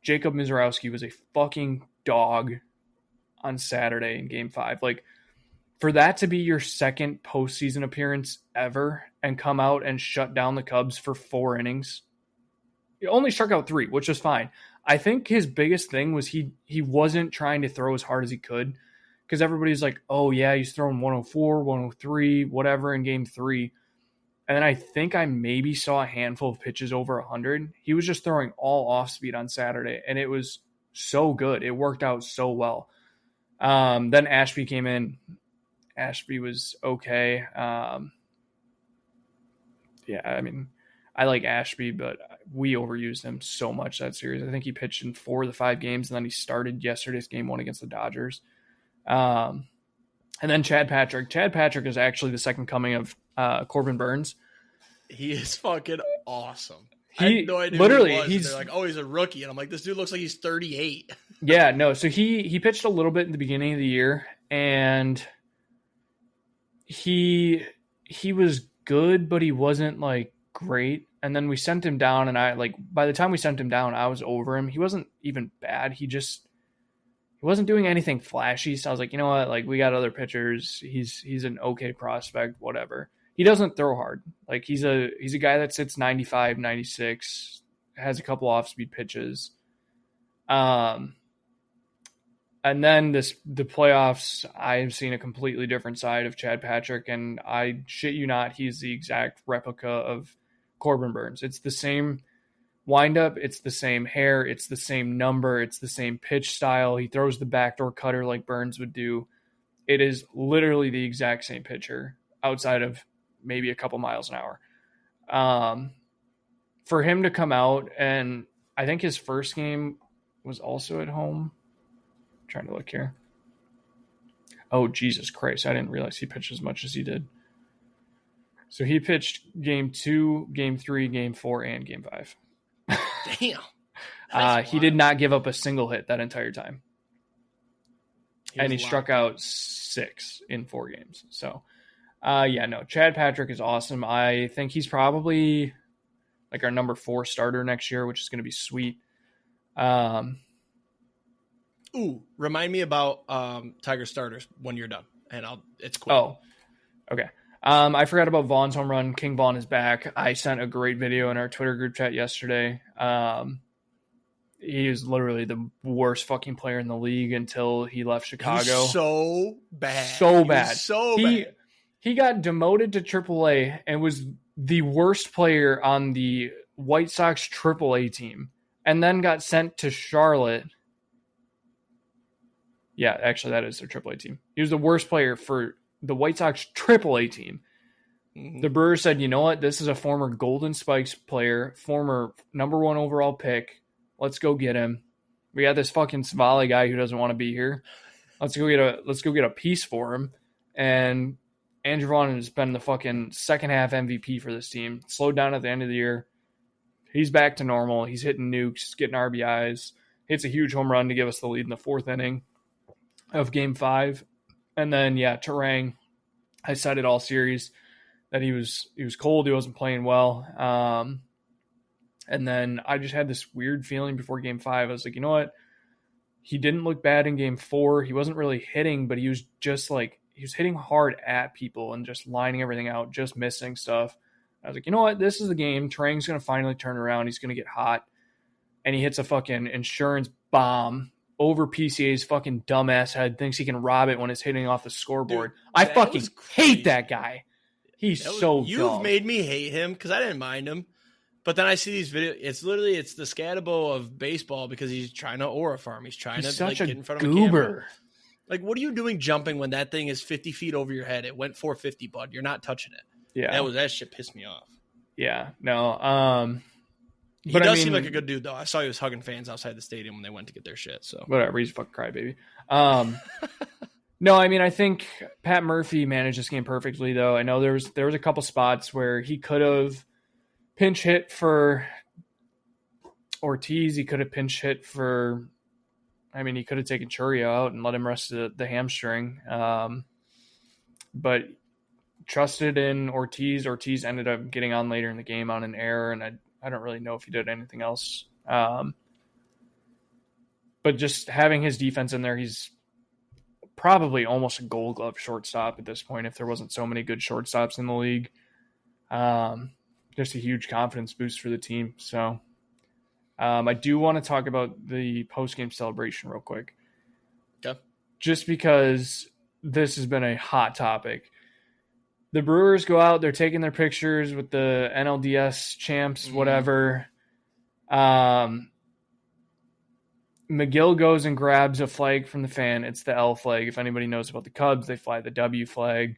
Jacob Mizorowski was a fucking dog on Saturday in Game 5. Like, for that to be your second postseason appearance ever and come out and shut down the Cubs for 4 innings, he only struck out 3, which was fine. I think his biggest thing was he wasn't trying to throw as hard as he could, because everybody's like, oh, yeah, he's throwing 104, 103, whatever in game 3. And then I think I maybe saw a handful of pitches over 100. He was just throwing all off speed on Saturday, and it was so good. It worked out so well. Then Ashby came in. Ashby was okay. Yeah, I mean, I like Ashby, but we overused him so much that series. I think he pitched in 4 of the 5 games, and then he started yesterday's game 1 against the Dodgers. And then Chad Patrick. Chad Patrick is actually the second coming of Corbin Burns. He is fucking awesome. I had no idea literally, who he was. he's They're like, oh, he's a rookie. And I'm like, this dude looks like he's 38. Yeah, no. So he pitched a little bit in the beginning of the year, and he was good, but he wasn't like great. And then we sent him down, and by the time we sent him down, I was over him. He wasn't even bad. He wasn't doing anything flashy. So I was like, you know what? Like, we got other pitchers. He's an okay prospect, whatever. He doesn't throw hard. Like, he's a guy that sits 95, 96, has a couple off-speed pitches. And then the playoffs, I've seen a completely different side of Chad Patrick, and I shit you not, he's the exact replica of Corbin Burns. It's the same windup, it's the same hair, it's the same number, it's the same pitch style. He throws the backdoor cutter like Burns would do. It is literally the exact same pitcher outside of maybe a couple miles an hour. For him to come out, and I think his first game was also at home. I'm trying to look here. Oh, Jesus Christ. I didn't realize he pitched as much as he did. So he pitched game 2, game 3, game 4, and game 5. Damn. He did not give up a single hit that entire time. And he struck out 6 in 4 games. So, Chad Patrick is awesome. I think he's probably like our number 4 starter next year, which is going to be sweet. Remind me about Tiger starters when you're done, and it's quick. Oh, okay. I forgot about Vaughn's home run. King Vaughn is back. I sent a great video in our Twitter group chat yesterday. He was literally the worst fucking player in the league until he left Chicago. He was so bad. So bad. Bad. He got demoted to AAA and was the worst player on the White Sox AAA team, and then got sent to Charlotte. Yeah, actually, that is their AAA team. He was the worst player for the White Sox AAA team. Mm-hmm. The Brewers said, you know what? This is a former Golden Spikes player, former number 1 overall pick. Let's go get him. We got this fucking Savali guy who doesn't want to be here. Let's go get a piece for him. And Andrew Vaughn has been the fucking second half MVP for this team. Slowed down at the end of the year. He's back to normal. He's hitting nukes, getting RBIs. Hits a huge home run to give us the lead in the 4th inning of game 5. And then, Terang, I said it all series that he was cold. He wasn't playing well. And then I just had this weird feeling before game 5. I was like, you know what? He didn't look bad in game 4. He wasn't really hitting, but he was just like, he was hitting hard at people and just lining everything out, just missing stuff. I was like, you know what? This is the game. Terang's going to finally turn around. He's going to get hot. And he hits a fucking insurance bomb over PCA's fucking dumbass head, thinks he can rob it when it's hitting off the scoreboard. Dude, I fucking hate that guy. He's so You've dumb. made me hate him because I didn't mind him. But then I see these videos. It's the Scatabo of baseball because he's trying to aura farm. He's trying to such get in front goober. of a camera. Like, what are you doing jumping when that thing is 50 feet over your head? It went 450, bud. You're not touching it. Yeah. That shit pissed me off. Yeah. No. He does seem like a good dude, though. I saw he was hugging fans outside the stadium when they went to get their shit. So whatever. He's a fucking crybaby. No, I mean, I think Pat Murphy managed this game perfectly, though. I know there was a couple spots where he could have pinch hit for Ortiz. He could have pinch hit for, he could have taken Churio out and let him rest the hamstring. But trusted in Ortiz. Ortiz ended up getting on later in the game on an error, and I don't really know if he did anything else. But just having his defense in there, he's probably almost a Gold Glove shortstop at this point if there wasn't so many good shortstops in the league. Just a huge confidence boost for the team. So I do want to talk about the post-game celebration real quick. Okay. just because this has been a hot topic. The Brewers go out, they're taking their pictures with the NLDS champs, whatever. McGill goes and grabs a flag from the fan. It's the L flag. If anybody knows about the Cubs, they fly the W flag.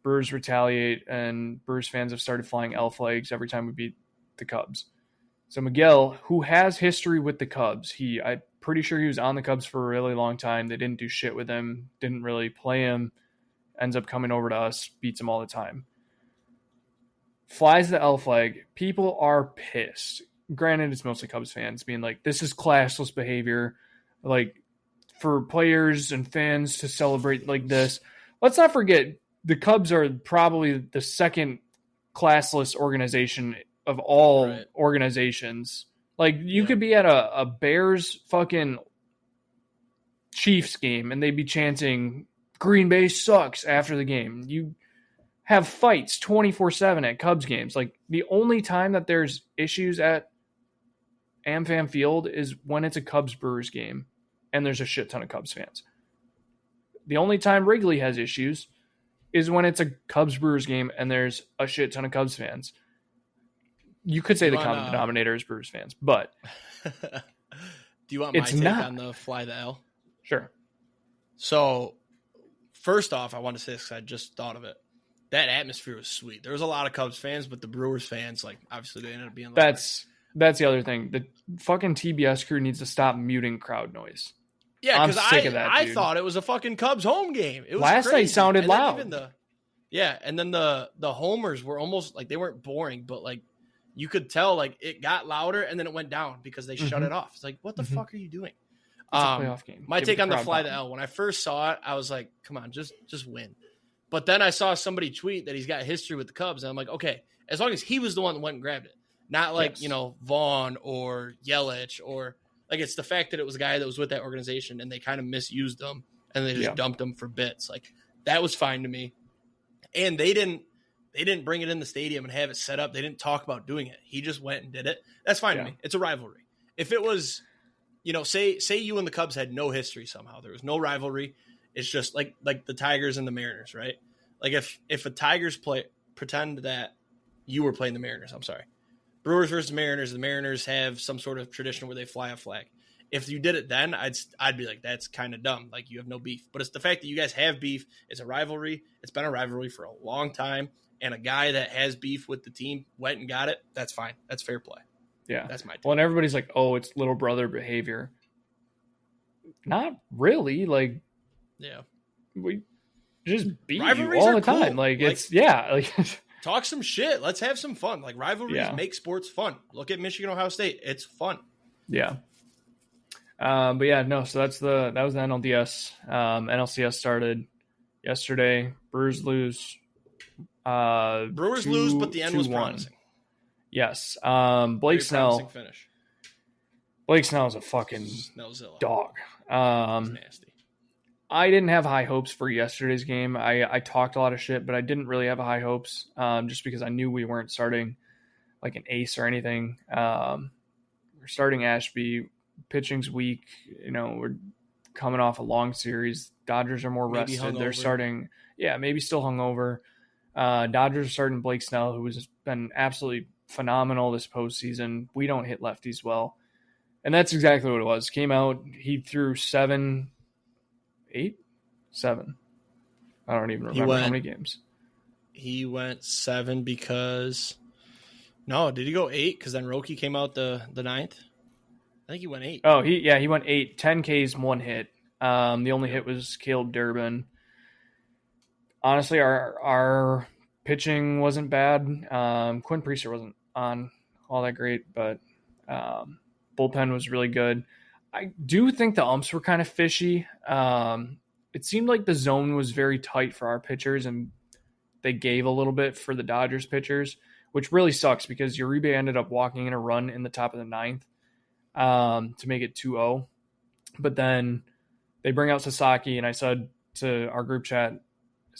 Brewers retaliate, and Brewers fans have started flying L flags every time we beat the Cubs. So McGill, who has history with the Cubs, I'm pretty sure he was on the Cubs for a really long time. They didn't do shit with him, didn't really play him, ends up coming over to us, beats him all the time. Flies the L flag. People are pissed. Granted, it's mostly Cubs fans being like, this is classless behavior. Like, for players and fans to celebrate like this. Let's not forget, the Cubs are probably the second classless organization of all organizations. Like, you could be at a Bears fucking Chiefs game and they'd be chanting, Green Bay sucks after the game. You have fights 24/7 at Cubs games. Like, the only time that there's issues at AmFam Field is when it's a Cubs-Brewers game and there's a shit ton of Cubs fans. The only time Wrigley has issues is when it's a Cubs-Brewers game and there's a shit ton of Cubs fans. You could say the common denominator is Brewers fans, but do you want my take on the fly the L? Sure. So, first off, I want to say this because I just thought of it. That atmosphere was sweet. There was a lot of Cubs fans, but the Brewers fans, like, obviously they ended up being like, That's the other thing. The fucking TBS crew needs to stop muting crowd noise. Yeah, because I thought it was a fucking Cubs home game. It was last crazy. night sounded loud. And then the homers were almost like, they weren't boring, but like you could tell like it got louder and then it went down because they shut it off. It's like, what the fuck are you doing? It's a playoff game. My take on the fly the L. When I first saw it, I was like, come on, just win. But then I saw somebody tweet that he's got history with the Cubs, and I'm like, okay, as long as he was the one that went and grabbed it. Not like, Vaughn or Yelich, or like, it's the fact that it was a guy that was with that organization and they kind of misused him and they just dumped him for bits. Like, that was fine to me. And they didn't bring it in the stadium and have it set up. They didn't talk about doing it. He just went and did it. That's fine to me. It's a rivalry. If it was, say you and the Cubs had no history somehow, there was no rivalry. It's just like the Tigers and the Mariners, right? Like if a Tigers pretend that you were playing the Mariners, I'm sorry. Brewers versus Mariners. The Mariners have some sort of tradition where they fly a flag. If you did it then, I'd be like, that's kind of dumb. Like, you have no beef. But it's the fact that you guys have beef. It's a rivalry. It's been a rivalry for a long time. And a guy that has beef with the team went and got it. That's fine. That's fair play. Yeah. That's my take. Well, and everybody's like, oh, it's little brother behavior. Not really. Like, yeah. We just beat Rivalries you all the cool. time. Like, it's, like... Talk some shit. Let's have some fun. Like, rivalries make sports fun. Look at Michigan, Ohio State. It's fun. Yeah. But yeah, no. So that was the NLDS. NLCS started yesterday. Brewers lose. Brewers lose, but the end was promising. Yes. Blake Snell. Finish. Blake Snell is a fucking dog. Nasty. I didn't have high hopes for yesterday's game. I talked a lot of shit, but I didn't really have high hopes just because I knew we weren't starting like an ace or anything. We're starting Ashby. Pitching's weak. We're coming off a long series. Dodgers are more rested. They're starting, maybe still hungover. Dodgers are starting Blake Snell, who has been absolutely phenomenal this postseason. We don't hit lefties well. And that's exactly what it was. Came out, he threw 7. I don't even remember how many games. He went 7 because no, did he go 8? Because then Roki came out the 9th. I think he went 8. Oh, he went 8, 10 Ks, 1 hit. The only hit was Caleb Durbin. Honestly, our pitching wasn't bad. Quinn Priester wasn't on all that great, but bullpen was really good. I do think the umps were kind of fishy. It seemed like the zone was very tight for our pitchers, and they gave a little bit for the Dodgers pitchers, which really sucks because Uribe ended up walking in a run in the top of the 9th to make it 2-0. But then they bring out Sasaki, and I said to our group chat,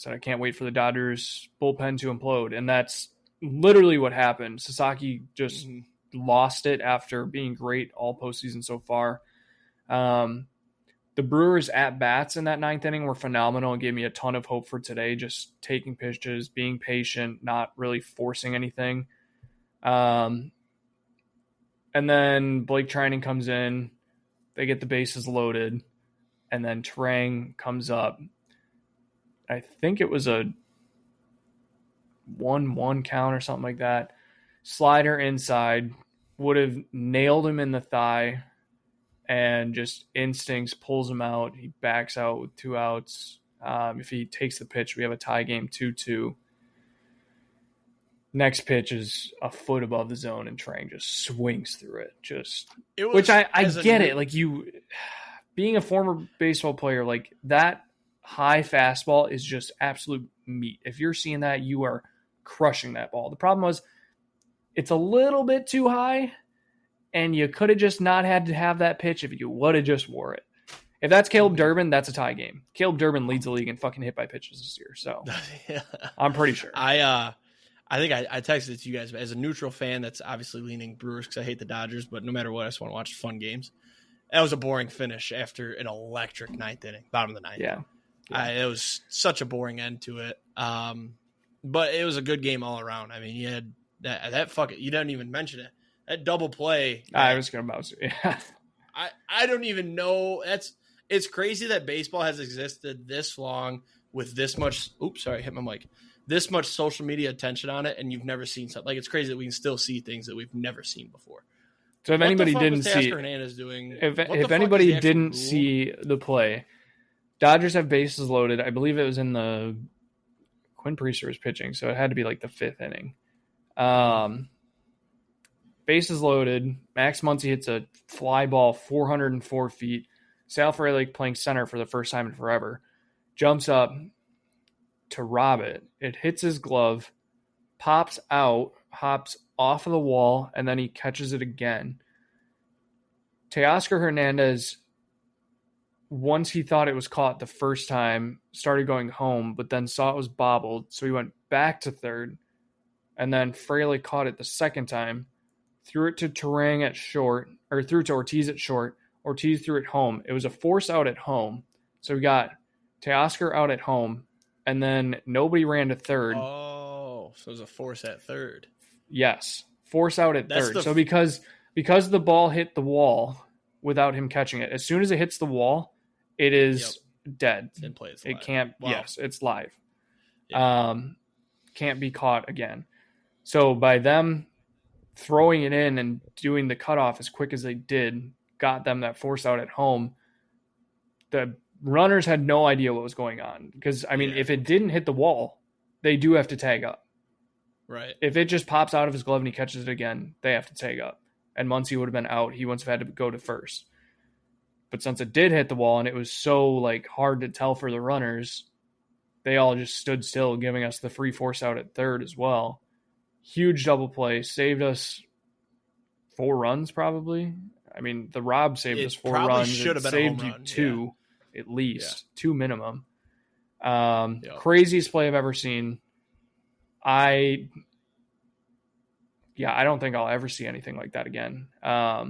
I can't wait for the Dodgers bullpen to implode. And that's literally what happened. Sasaki just lost it after being great all postseason so far. The The Brewers at-bats in that ninth inning were phenomenal and gave me a ton of hope for today, just taking pitches, being patient, not really forcing anything. And then Blake Trinan comes in. They get the bases loaded. And then Trang comes up. I think it was a 1-1 count or something like that. Slider inside. Would have nailed him in the thigh. And just instincts pulls him out. He backs out with 2 outs. If he takes the pitch, we have a tie game 2-2. Next pitch is a foot above the zone, and Trang just swings through it. Which I get it. Like, you, being a former baseball player, like, that high fastball is just absolute meat. If you're seeing that, you are crushing that ball. The problem was it's a little bit too high, and you could have just not had to have that pitch if you would have just wore it. If that's Caleb Durbin, that's a tie game. Caleb Durbin leads the league in fucking hit by pitches this year, so Yeah. I'm pretty sure. I think I texted it to you guys as a neutral fan that's obviously leaning Brewers because I hate the Dodgers, but no matter what, I just want to watch fun games. That was a boring finish after an electric ninth inning, bottom of the ninth. Yeah. It was such a boring end to it. But it was a good game all around. I mean, you had that you didn't even mention it. That double play. I was going to mouse it. Yeah. I don't even know. It's crazy that baseball has existed this long with this much. Oops, sorry, I hit my mic. This much social media attention on it, and you've never seen something. Like, it's crazy that we can still see things that we've never seen before. So if anybody didn't see, if anybody didn't see the play, Dodgers have bases loaded. I believe it was in the Quinn Priester was pitching, so it had to be like the 5th inning. Bases loaded. Max Muncy hits a fly ball 404 feet. Sal Frelick, playing center for the first time in forever, jumps up to rob it. It hits his glove, pops out, hops off of the wall, and then he catches it again. Teoscar Hernandez, once he thought it was caught the first time, started going home, but then saw it was bobbled, so he went back to third, and then Frelick caught it the second time, threw it to Terang at short, or threw it to Ortiz at short. Ortiz threw it home. It was a force out at home, so we got Teoscar out at home, and then nobody ran to third. Oh, so it was a force at third. Yes, force out at third. So because the ball hit the wall without him catching it, as soon as it hits the wall, it is dead. It's in play. It's it live. can't. Wow. Yes, it's live. Yeah. Can't be caught again. So by them throwing it in and doing the cutoff as quick as they did, got them that force out at home. The runners had no idea what was going on because, I mean, if it didn't hit the wall, they do have to tag up. Right. If it just pops out of his glove and he catches it again, they have to tag up. And Muncy would have been out. He wouldn't have had to go to first. But since it did hit the wall and it was so like hard to tell for the runners, they all just stood still, giving us the free force out at third as well. Huge double play. Saved us 4 runs probably. I mean, the Rob saved us 4 runs. Should have been saved a home you run. 2 at least. 2 minimum. Craziest play I've ever seen. I don't think I'll ever see anything like that again. I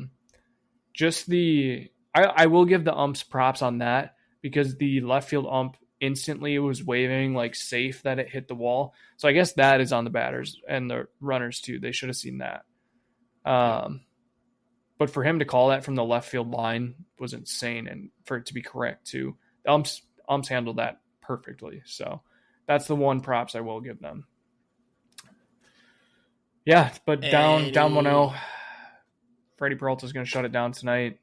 will give the umps props on that because the left field ump instantly was waving like safe that it hit the wall. So I guess that is on the batters and the runners too. They should have seen that. But for him to call that from the left field line was insane, and for it to be correct too. The umps handled that perfectly. So that's the one props I will give them. Yeah, but down 1-0. Freddie Peralta's going to shut it down tonight.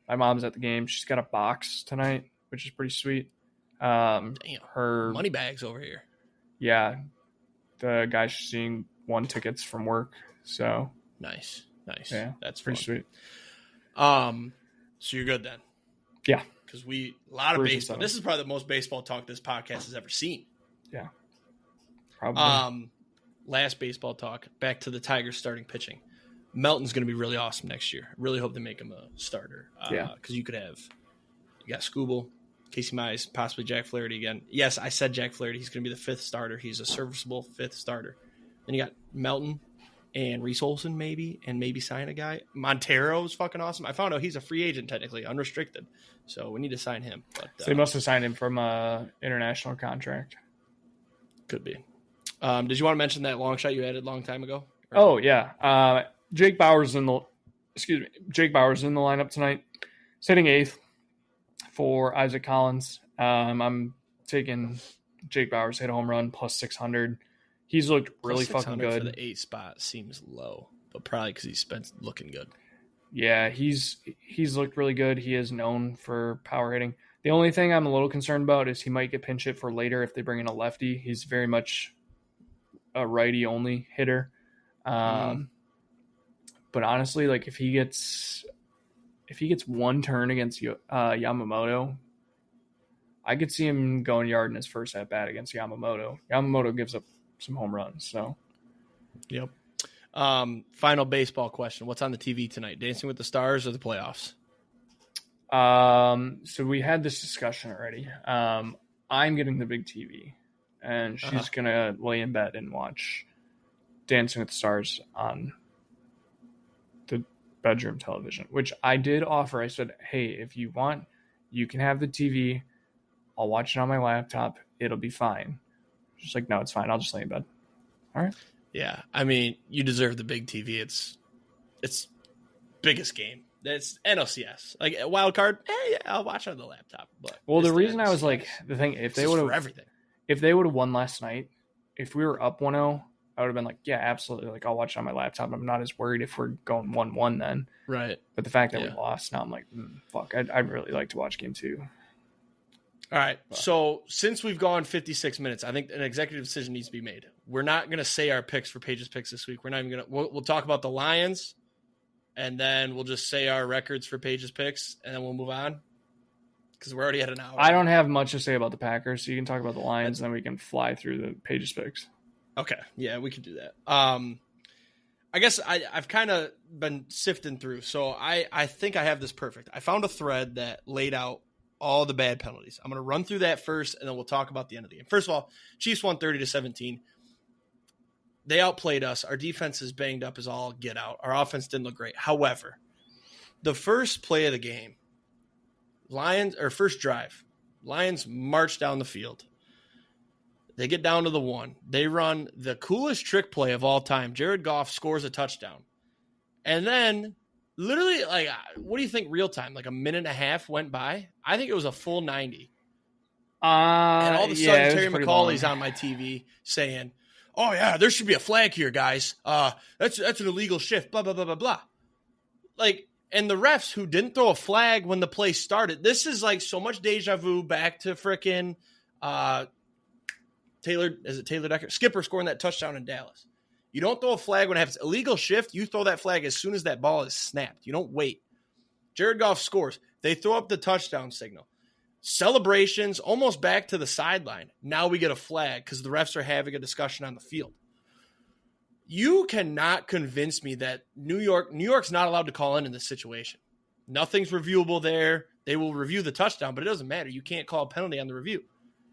My mom's at the game. She's got a box tonight, which is pretty sweet. Damn. Her money bags over here. Yeah, the guy she's seeing won tickets from work. So nice. Yeah, that's pretty sweet. So you're good then. Yeah, because a lot of baseball. This is probably the most baseball talk this podcast has ever seen. Yeah, probably. Last baseball talk. Back to the Tigers starting pitching. Melton's going to be really awesome next year. I really hope they make him a starter. Because you got Skubal, Casey Mize, possibly Jack Flaherty again. Yes, I said Jack Flaherty. He's going to be the 5th starter. He's a serviceable 5th starter. Then you got Melton, and Reese Olson and maybe sign a guy. Montero's fucking awesome. I found out he's a free agent technically, unrestricted. So we need to sign him. But So they must have signed him from a international contract. Could be. Did you want to mention that long shot you added a long time ago? Oh yeah. Jake Bauer's in the lineup tonight. He's hitting 8th for Isaac Collins. I'm taking Jake Bauer's hit a home run plus 600. He's looked really fucking good. For the 8th spot seems low, but probably because he's been looking good. Yeah, he's looked really good. He is known for power hitting. The only thing I'm a little concerned about is he might get pinch hit for later if they bring in a lefty. He's very much a righty only hitter. But honestly, like if he gets one turn against Yamamoto, I could see him going yard in his first at bat against Yamamoto. Yamamoto gives up some home runs. So, yep. Final baseball question: what's on the TV tonight? Dancing with the Stars or the playoffs? So we had this discussion already. I'm getting the big TV, and she's gonna lay in bed and watch Dancing with the Stars on the bedroom television, which I did offer. I said, hey, if you want, you can have the TV. I'll watch it on my laptop. It'll be fine. She's like, no, it's fine. I'll just lay in bed. All right. Yeah. I mean, you deserve the big TV. It's biggest game. It's NLCS. Like a wild card. Yeah, I'll watch it on the laptop. But the reason I was like, the thing, if they would have won last night, if we were up 1-0, I would have been like, yeah, absolutely. Like, I'll watch it on my laptop. I'm not as worried if we're going 1-1 then. Right. But the fact that we lost, now I'm like, fuck, I'd really like to watch game 2. All right. So since we've gone 56 minutes, I think an executive decision needs to be made. We're not going to say our picks for Paige's picks this week. We're not even going to. We'll talk about the Lions, and then we'll just say our records for Paige's picks, and then we'll move on because we're already at an hour. I don't have much to say about the Packers, so you can talk about the Lions, and then we can fly through the Paige's picks. Okay. Yeah, we could do that. I guess I've kind of been sifting through, so I think I have this perfect. I found a thread that laid out all the bad penalties. I'm going to run through that first, and then we'll talk about the end of the game. First of all, Chiefs won 30-17. They outplayed us. Our defense is banged up as all get out. Our offense didn't look great. However, the first play of the game, first drive, Lions march down the field. They get down to the 1. They run the coolest trick play of all time. Jared Goff scores a touchdown. And then literally, like, what do you think real time? Like a minute and a half went by? I think it was a full 90. And all of a sudden, Terry McAuley's on my TV saying, oh, yeah, there should be a flag here, guys. That's an illegal shift, blah, blah, blah, blah, blah. Like, and the refs who didn't throw a flag when the play started, this is like so much deja vu back to frickin' Taylor Decker? Skipper scoring that touchdown in Dallas. You don't throw a flag when it happens. Illegal shift, you throw that flag as soon as that ball is snapped. You don't wait. Jared Goff scores. They throw up the touchdown signal. Celebrations almost back to the sideline. Now we get a flag because the refs are having a discussion on the field. You cannot convince me that New York's not allowed to call in this situation. Nothing's reviewable there. They will review the touchdown, but it doesn't matter. You can't call a penalty on the review.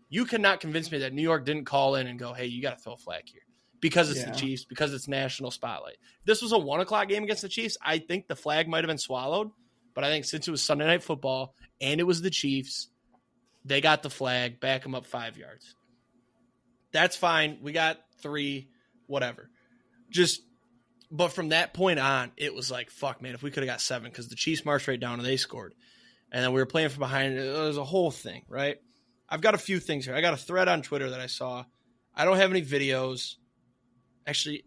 You cannot convince me that New York didn't call in and go, hey, you got to throw a flag here. Because it's the Chiefs, because it's national spotlight. If this was a 1 o'clock game against the Chiefs, I think the flag might have been swallowed. But I think since it was Sunday Night Football and it was the Chiefs, they got the flag, back them up 5 yards. That's fine. We got 3, whatever. But from that point on, it was like, fuck, man, if we could have got 7, because the Chiefs marched right down and they scored. And then we were playing from behind. It was a whole thing, right? I've got a few things here. I got a thread on Twitter that I saw. I don't have any videos. Actually,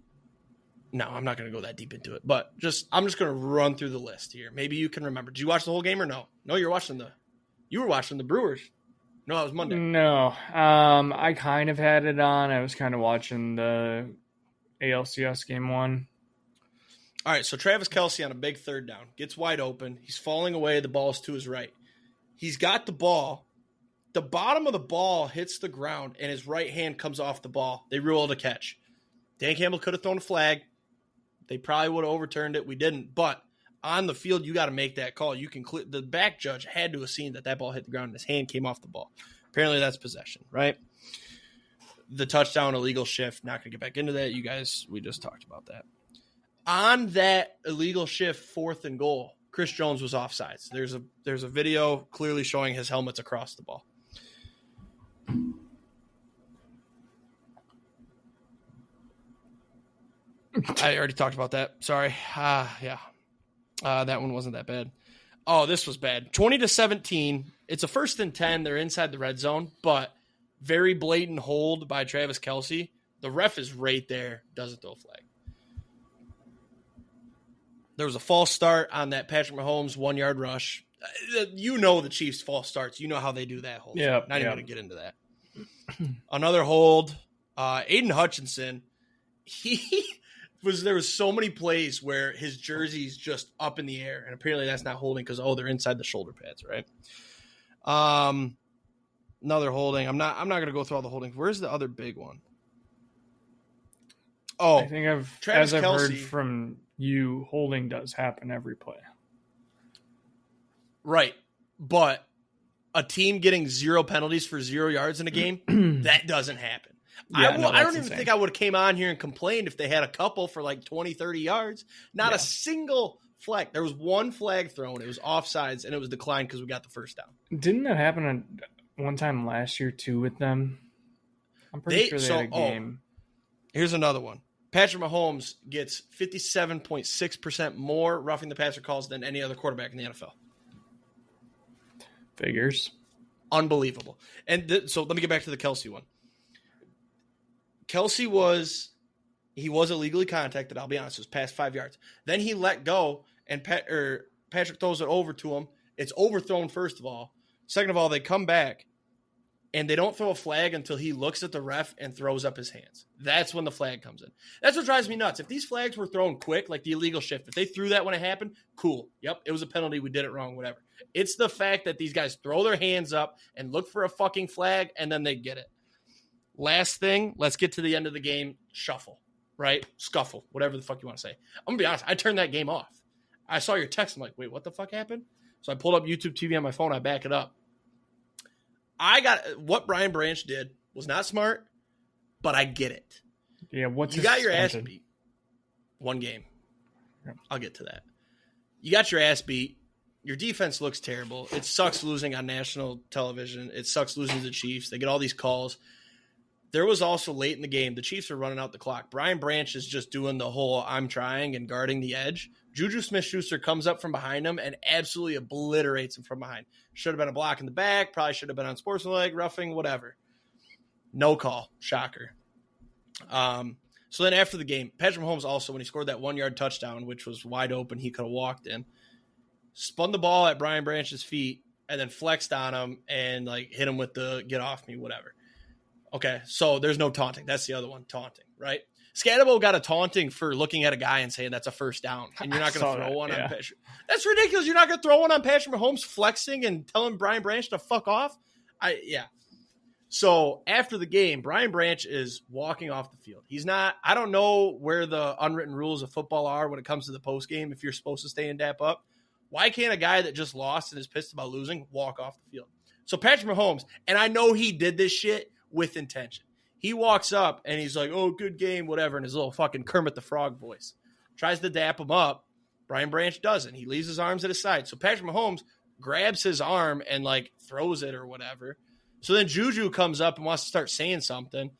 no, I'm not going to go that deep into it. But I'm just going to run through the list here. Maybe you can remember. Did you watch the whole game or no? No, you were watching the Brewers. No, it was Monday. No, I kind of had it on. I was kind of watching the ALCS game 1. All right, so Travis Kelce on a big third down. Gets wide open. He's falling away. The ball's to his right. He's got the ball. The bottom of the ball hits the ground, and his right hand comes off the ball. They rule it a catch. Dan Campbell could have thrown a flag. They probably would have overturned it. We didn't. But on the field, you got to make that call. The back judge had to have seen that ball hit the ground and his hand came off the ball. Apparently that's possession, right? The touchdown, illegal shift. Not going to get back into that. You guys, we just talked about that. On that illegal shift, 4th and goal, Chris Jones was offsides. There's a video clearly showing his helmet's across the ball. I already talked about that. Sorry. Yeah. That one wasn't that bad. Oh, this was bad. 20-17. It's a 1st and 10. They're inside the red zone, but very blatant hold by Travis Kelce. The ref is right there. Doesn't throw a flag. There was a false start on that Patrick Mahomes 1-yard rush. You know the Chiefs' false starts. You know how they do that hold. Yeah. Not even going to get into that. Another hold. Aiden Hutchinson. There was so many plays where his jersey's just up in the air, and apparently that's not holding because they're inside the shoulder pads, right? Another holding. I'm not going to go through all the holdings. Where's the other big one? Oh, I think I've heard from you, holding does happen every play. Right. But a team getting 0 penalties for 0 yards in a game, that doesn't happen. Yeah, I don't even think I would have came on here and complained if they had a couple for like 20, 30 yards. Not a single flag. There was one flag thrown. It was offsides, and it was declined because we got the first down. Didn't that happen one time last year, too, with them? I'm pretty sure they had a game. Here's another one. Patrick Mahomes gets 57.6% more roughing the passer calls than any other quarterback in the NFL. Figures. Unbelievable. And so let me get back to the Kelce one. Kelce was illegally contacted, I'll be honest. It was past 5 yards. Then he let go, and Patrick throws it over to him. It's overthrown, first of all. Second of all, they come back, and they don't throw a flag until he looks at the ref and throws up his hands. That's when the flag comes in. That's what drives me nuts. If these flags were thrown quick, like the illegal shift, if they threw that when it happened, cool. Yep, it was a penalty. We did it wrong, whatever. It's the fact that these guys throw their hands up and look for a fucking flag, and then they get it. Last thing, let's get to the end of the game. Shuffle, right? Scuffle, whatever the fuck you want to say. I'm going to be honest. I turned that game off. I saw your text. I'm like, wait, what the fuck happened? So I pulled up YouTube TV on my phone. I back it up. What Brian Branch did was not smart, but I get it. Yeah, you got your ass beat. One game. Yeah. I'll get to that. You got your ass beat. Your defense looks terrible. It sucks losing on national television. It sucks losing to the Chiefs. They get all these calls. There was also late in the game, the Chiefs are running out the clock. Brian Branch is just doing the whole I'm trying and guarding the edge. Juju Smith-Schuster comes up from behind him and absolutely obliterates him from behind. Should have been a block in the back. Probably should have been on sportsmanlike, roughing, whatever. No call. Shocker. So then after the game, Patrick Mahomes also, when he scored that 1-yard touchdown, which was wide open, he could have walked in, spun the ball at Brian Branch's feet and then flexed on him and like hit him with the get off me, whatever. Okay, so there's no taunting. That's the other one, taunting, right? Scatterbo got a taunting for looking at a guy and saying that's a first down, and you're not going to throw one on Patrick. That's ridiculous. You're not going to throw one on Patrick Mahomes flexing and telling Brian Branch to fuck off? So after the game, Brian Branch is walking off the field. He's not – I don't know where the unwritten rules of football are when it comes to the postgame if you're supposed to stay and dap up. Why can't a guy that just lost and is pissed about losing walk off the field? So Patrick Mahomes – and I know he did this shit – with intention. He walks up and he's like, oh, good game, whatever, in his little fucking Kermit the Frog voice. Tries to dap him up. Brian Branch doesn't. He leaves his arms at his side. So Patrick Mahomes grabs his arm and like throws it or whatever. So then Juju comes up and wants to start saying something.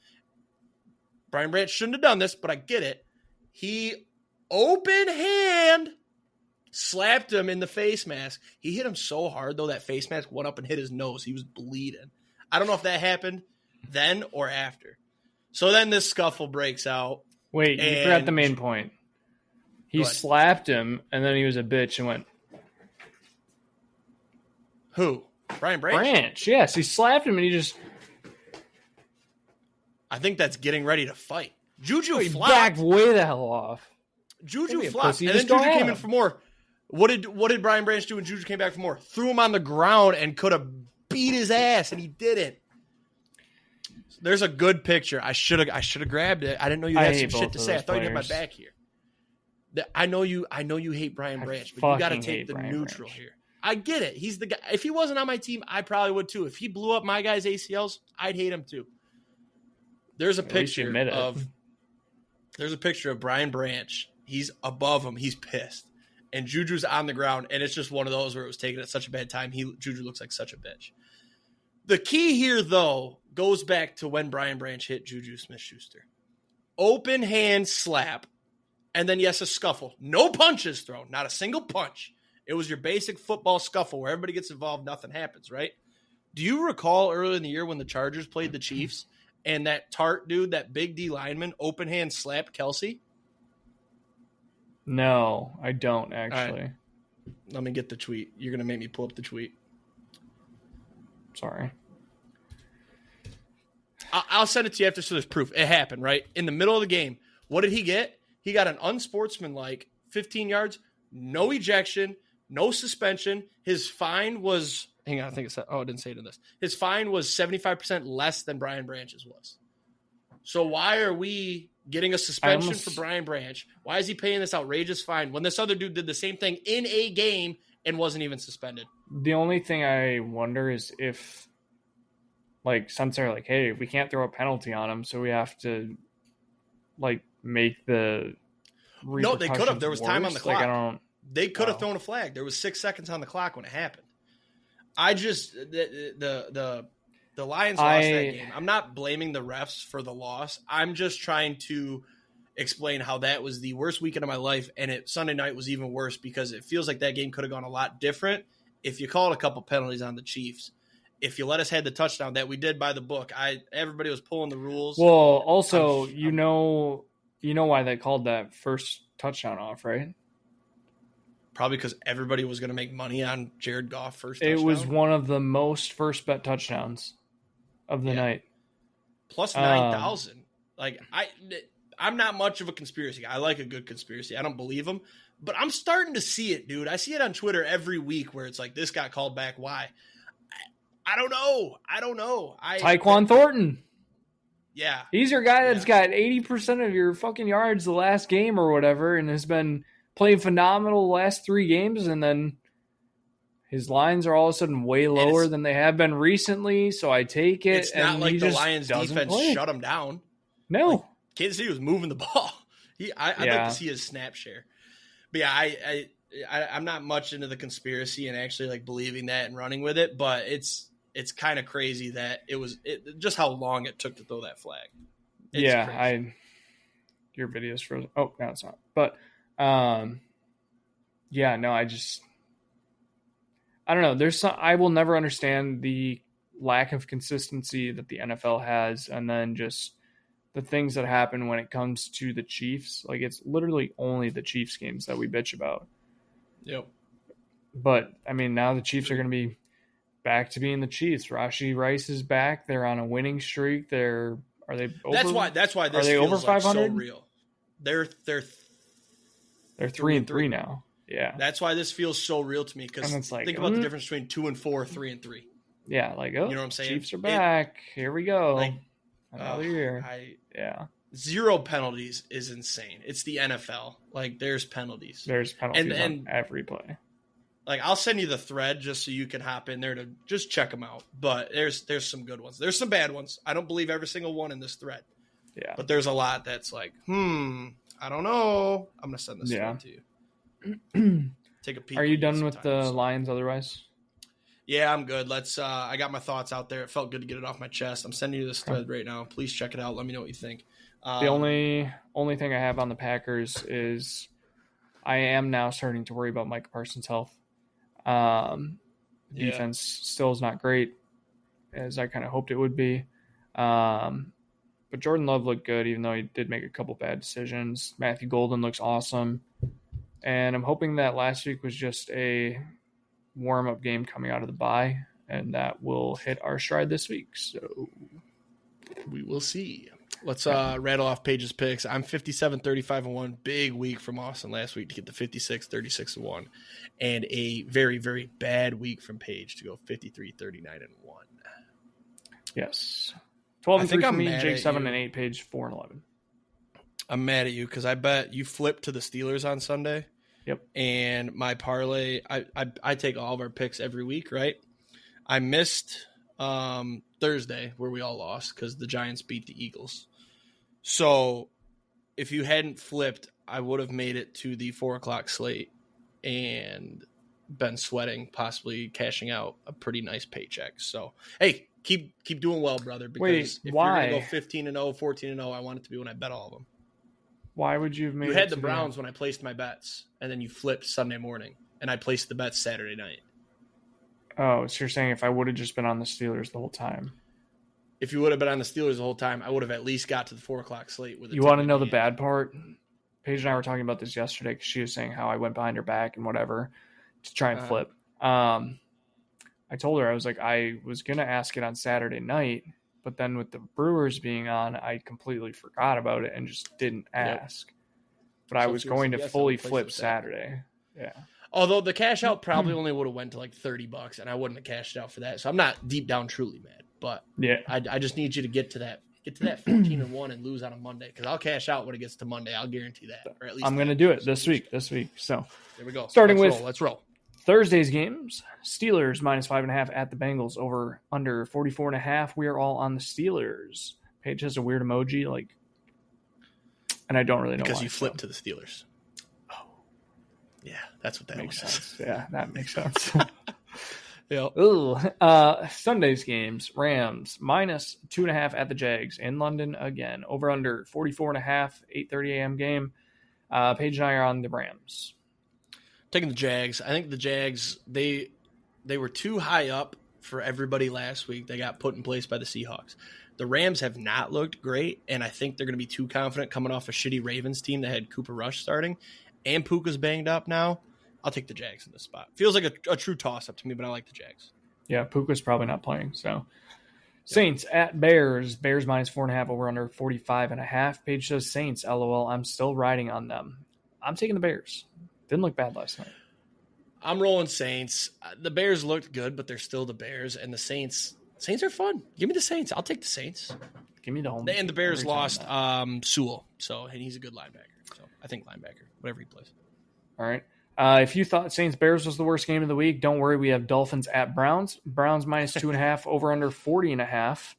Brian Branch shouldn't have done this, but I get it. He open hand slapped him in the face mask. He hit him so hard, though, that face mask went up and hit his nose. He was bleeding. I don't know if that happened then or after. So then this scuffle breaks out. Wait, you forgot the main point. He slapped him, and then he was a bitch and went. Who? Brian Branch? Branch, yes. He slapped him, and he just. I think that's getting ready to fight. Juju flopped. Backed way the hell off. Juju flopped, and then Juju came in for more. What did Brian Branch do when Juju came back for more? Threw him on the ground and could have beat his ass, and he didn't. There's a good picture. I should have grabbed it. I didn't know you had some shit to say. I thought you had my back here. I know you hate Brian Branch, but you got to take the neutral here. I get it. He's the guy. If he wasn't on my team, I probably would too. If he blew up my guy's ACLs, I'd hate him too. There's a picture of Brian Branch He's above him. He's pissed. And Juju's on the ground, and it's just one of those where it was taken at such a bad time. Juju looks like such a bitch. The key here, though, goes back to when Brian Branch hit Juju Smith-Schuster. Open hand slap, and then, yes, a scuffle. No punches thrown. Not a single punch. It was your basic football scuffle where everybody gets involved, nothing happens, right? Do you recall earlier in the year when the Chargers played the Chiefs and that Tart dude, that big D lineman, open hand slapped Kelsey? No, I don't, actually. Right. Let me get the tweet. You're going to make me pull up the tweet. Sorry. I'll send it to you after, so there's proof. It happened, right? In the middle of the game. What did he get? He got an unsportsmanlike 15 yards, no ejection, no suspension. His fine was, hang on, I think it said, it didn't say it in this. His fine was 75% less than Brian Branch's was. So why are we getting a suspension for Brian Branch? Why is he paying this outrageous fine when this other dude did the same thing in a game and wasn't even suspended? The only thing I wonder is if, like, since they're like, hey, we can't throw a penalty on him, so we have to, like, make the No, they could have. There was time on the clock. Like, they could have thrown a flag. There was 6 seconds on the clock when it happened. I just the Lions lost that game. I'm not blaming the refs for the loss. I'm just trying to explain how that was the worst weekend of my life, and Sunday night was even worse because it feels like that game could have gone a lot different if you called a couple penalties on the Chiefs. If you let us have the touchdown that we did by the book, everybody was pulling the rules. Well, also, you know why they called that first touchdown off, right? Probably because everybody was going to make money on Jared Goff first touchdown. It was one of the most first bet touchdowns of the night. Plus 9,000. Like, I'm not much of a conspiracy guy. I like a good conspiracy. I don't believe them. But I'm starting to see it, dude. I see it on Twitter every week where it's like, this got called back. Why? I don't know. Tyquan Thornton. Yeah. He's your guy that's got 80% of your fucking yards the last game or whatever and has been playing phenomenal the last 3 games, and then his lines are all of a sudden way lower than they have been recently, so I take it. It's not like the Lions defense shut him down. No. Like, Kansas City was moving the ball. I'd like to see his snap share. But yeah, I'm not much into the conspiracy and actually like believing that and running with it, but it's kind of crazy that just how long it took to throw that flag. It's crazy. Your video's frozen. Oh, no, it's not. But I don't know. I will never understand the lack of consistency that the NFL has, and then just the things that happen when it comes to the Chiefs. Like, it's literally only the Chiefs games that we bitch about. Yep. But I mean, now the Chiefs are going to be back to being the Chiefs. Rashee Rice is back. They're on a winning streak. Are they over? That's why this feels over 500? Like so real. They're 3-3 now. Yeah. That's why this feels so real to me, because think about the difference between 2-4, 3-3. Yeah, like, you know what I'm saying? Chiefs are back. Here we go. Like, another year. Zero penalties is insane. It's the NFL. Like, there's penalties. There's penalties on every play. Like, I'll send you the thread just so you can hop in there to just check them out. But there's some good ones. There's some bad ones. I don't believe every single one in this thread. Yeah. But there's a lot that's like, I don't know. I'm going to send this thread to you. Take a peek. Are you done with the Lions otherwise? Yeah, I'm good. I got my thoughts out there. It felt good to get it off my chest. I'm sending you this thread right now. Please check it out. Let me know what you think. The only thing I have on the Packers is I am now starting to worry about Micah Parsons' health. Defense still is not great, as I kind of hoped it would be. But Jordan Love looked good, even though he did make a couple bad decisions. Matthew Golden looks awesome. And I'm hoping that last week was just a warm-up game coming out of the bye, and that will hit our stride this week. So we will see. Let's rattle off Paige's picks. I'm 57-35-1. Big week from Austin last week to get the 56-36-1. And a very, very bad week from Paige to go 53-39-1. Yes. 12-3 for me, Jake 7-8, Paige 4-11. I'm mad at you because I bet you flipped to the Steelers on Sunday. Yep. And my parlay, I take all of our picks every week, right? I missed Thursday where we all lost because the Giants beat the Eagles. So if you hadn't flipped, I would have made it to the 4 o'clock slate and been sweating, possibly cashing out a pretty nice paycheck. So, hey, keep doing well, brother. Because if why? you're going to go 15-0, 14-0, I want it to be when I bet all of them. Why would you have made You it had to the Browns when I placed my bets, and then you flipped Sunday morning, and I placed the bets Saturday night. Oh, so you're saying if I would have just been on the Steelers the whole time? If you would have been on the Steelers the whole time, I would have at least got to the 4 o'clock slate. With you want to know the bad part? Paige and I were talking about this yesterday because she was saying how I went behind her back and whatever to try and flip. I told her, I was like, I was going to ask it on Saturday night, but then with the Brewers being on, I completely forgot about it and just didn't ask. But I was going to fully flip Saturday. Yeah. Although the cash out probably only would have went to like $30, and I wouldn't have cashed out for that. So I'm not deep down truly mad, but yeah, I just need you to get to that 14-1 and lose on a Monday, because I'll cash out when it gets to Monday. I'll guarantee that. Or at least I'm going to do it this week. So there we go. Starting Let's roll. Thursday's games: Steelers -5.5 at the Bengals, over under 44.5. We are all on the Steelers. Paige has a weird emoji, and I don't really know because why, you flipped to the Steelers. Yeah, that's what that makes was. sense. Yeah, that makes sense. Yeah. Ooh. Sunday's games: Rams -2.5 at the Jags in London again. Over under 44.5. 8:30 a.m. game. Paige and I are on the Rams. Taking the Jags. I think the Jags, they were too high up for everybody last week. They got put in place by the Seahawks. The Rams have not looked great, and I think they're going to be too confident coming off a shitty Ravens team that had Cooper Rush starting. And Puka's banged up now. I'll take the Jags in this spot. Feels like a true toss-up to me, but I like the Jags. Yeah, Puka's probably not playing. So, Saints at Bears. Bears -4.5, over under 45.5. Paige says Saints. LOL. I'm still riding on them. I'm taking the Bears. Didn't look bad last night. I'm rolling Saints. The Bears looked good, but they're still the Bears. And the Saints are fun. Give me the Saints. I'll take the Saints. Give me the home. And the Bears lost Sewell, and he's a good linebacker. So I think linebacker, whatever he plays. All right. If you thought Saints-Bears was the worst game of the week, don't worry. We have Dolphins at Browns. Browns -2.5, over under 40.5.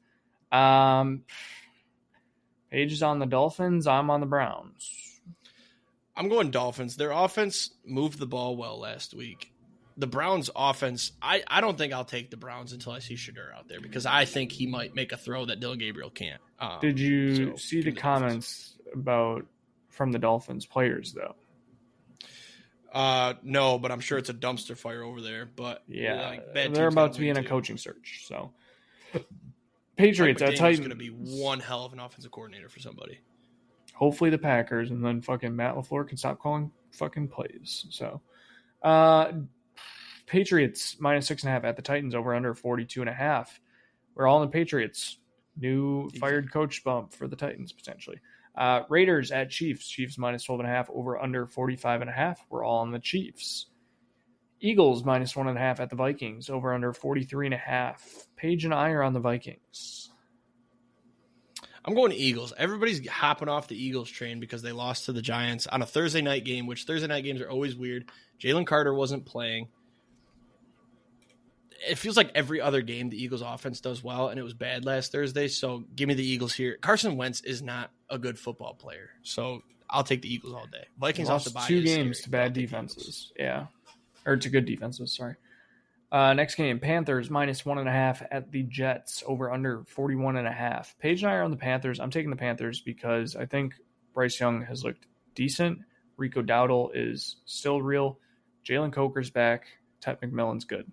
Paige is on the Dolphins. I'm on the Browns. I'm going Dolphins. Their offense moved the ball well last week. The Browns' offense, I don't think I'll take the Browns until I see Shadur out there, because I think he might make a throw that Dylan Gabriel can't. Did you see the comments from the Dolphins players, though? No, but I'm sure it's a dumpster fire over there. But yeah, they're about to be in a coaching search. So, Patriots at Titans, going to be one hell of an offensive coordinator for somebody. Hopefully the Packers, and then fucking Matt LaFleur can stop calling fucking plays. So, Patriots -6.5 at the Titans, over under 42.5. We're all in the Patriots. New fired coach bump for the Titans potentially. Raiders at Chiefs. Chiefs -12.5, over under 45.5. We're all on the Chiefs. Eagles -1.5 at the Vikings, over under 43.5. Paige and I are on the Vikings. I'm going to Eagles. Everybody's hopping off the Eagles train because they lost to the Giants on a Thursday night game, which Thursday night games are always weird. Jalen Carter wasn't playing. It feels like every other game the Eagles offense does well, and it was bad last Thursday, so give me the Eagles here. Carson Wentz is not a good football player, so I'll take the Eagles all day. Vikings off the bye. 2 games to bad defenses. Yeah. Or to good defenses, sorry. Next game, Panthers -1.5 at the Jets, over under 41.5. Paige and I are on the Panthers. I'm taking the Panthers because I think Bryce Young has looked decent. Rico Dowdle is still real. Jalen Coker's back. Ted McMillan's good.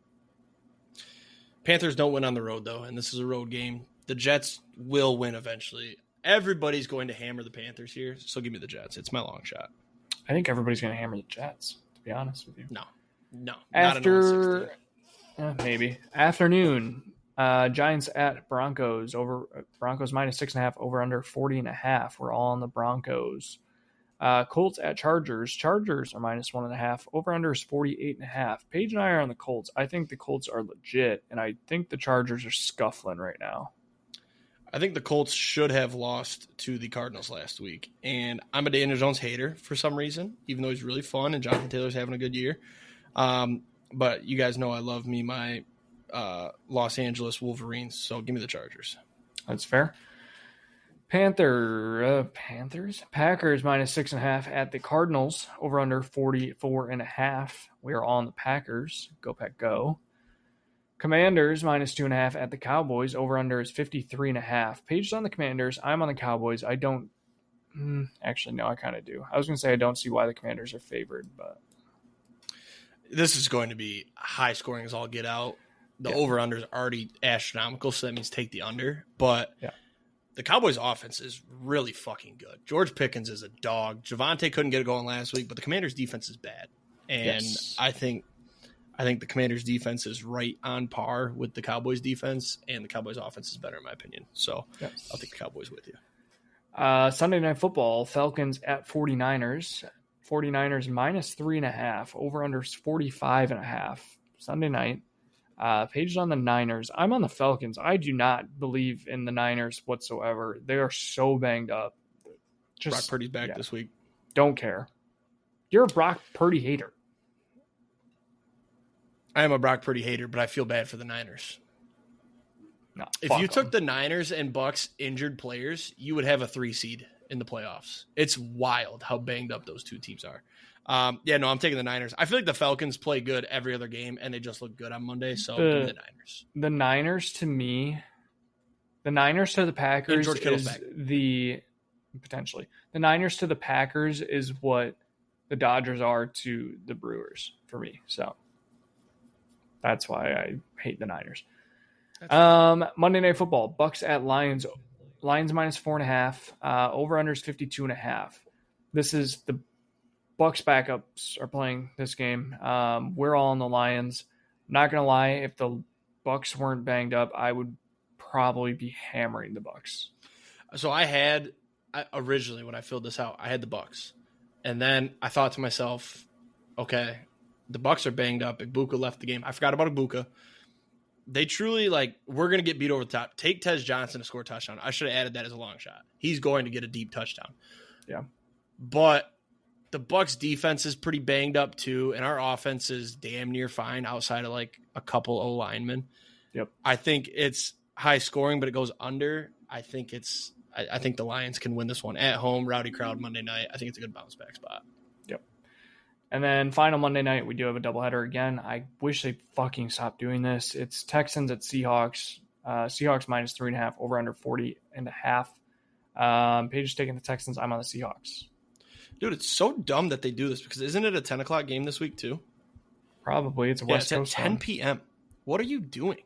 Panthers don't win on the road, though, and this is a road game. The Jets will win eventually. Everybody's going to hammer the Panthers here, so give me the Jets. It's my long shot. I think everybody's going to hammer the Jets, to be honest with you. No. After, maybe. Afternoon, Giants at Broncos. Broncos -6.5, over under 40.5. We're all on the Broncos. Colts at Chargers. Chargers are -1.5. Over under is 48.5. Paige and I are on the Colts. I think the Colts are legit, and I think the Chargers are scuffling right now. I think the Colts should have lost to the Cardinals last week, and I'm a Daniel Jones hater for some reason, even though he's really fun and Jonathan Taylor's having a good year. But you guys know I love me my Los Angeles Wolverines, so give me the Chargers. That's fair. Packers minus 6.5 at the Cardinals. Over under 44.5. We are all on the Packers. Go Pack go. Commanders minus 2.5 at the Cowboys. Over under is 53.5. Paige is on the Commanders. I'm on the Cowboys. I don't. Actually, no, I kind of do. I was going to say I don't see why the Commanders are favored, but this is going to be high scoring as all get out. The over-under is already astronomical, so that means take the under. But the Cowboys' offense is really fucking good. George Pickens is a dog. Javonte couldn't get it going last week, but the Commanders' defense is bad. And I think the Commanders' defense is right on par with the Cowboys' defense, and the Cowboys' offense is better in my opinion. So I'll take the Cowboys with you. Sunday Night Football, Falcons at 49ers. 49ers minus 3.5. Over under 45.5. Sunday night. Paige is on the Niners. I'm on the Falcons. I do not believe in the Niners whatsoever. They are so banged up. Brock Purdy's back this week. Don't care. You're a Brock Purdy hater. I am a Brock Purdy hater, but I feel bad for the Niners. No, if you took the Niners and Bucks injured players, you would have a 3 seed in the playoffs. It's wild how banged up those two teams are. I'm taking the Niners. I feel like the Falcons play good every other game, and they just look good on Monday, so give me the Niners. The Niners to me, the Niners to the Packers is potentially. The Niners to the Packers is what the Dodgers are to the Brewers for me. So that's why I hate the Niners. Monday Night Football, Bucks at Lions. Lions minus 4.5. Over under is 52.5. This is the Bucks backups are playing this game. We're all on the Lions. Not gonna lie, if the Bucks weren't banged up, I would probably be hammering the Bucks. So originally when I filled this out, I had the Bucks, and then I thought to myself, okay, the Bucks are banged up. Ibuka left the game. I forgot about Ibuka. They truly, we're going to get beat over the top. Take Tez Johnson to score a touchdown. I should have added that as a long shot. He's going to get a deep touchdown. Yeah. But the Bucks defense is pretty banged up too, and our offense is damn near fine outside of a couple O linemen. Yep. I think it's high scoring, but it goes under. I think the Lions can win this one at home, rowdy crowd Monday night. I think it's a good bounce back spot. Yep. And then final Monday night, we do have a doubleheader again. I wish they fucking stopped doing this. It's Texans at Seahawks. Seahawks minus 3.5, over under 40.5. Paige is taking the Texans. I'm on the Seahawks. Dude, it's so dumb that they do this because isn't it a 10 o'clock game this week too? Probably. It's a West Coast. It's at 10 p.m. What are you doing?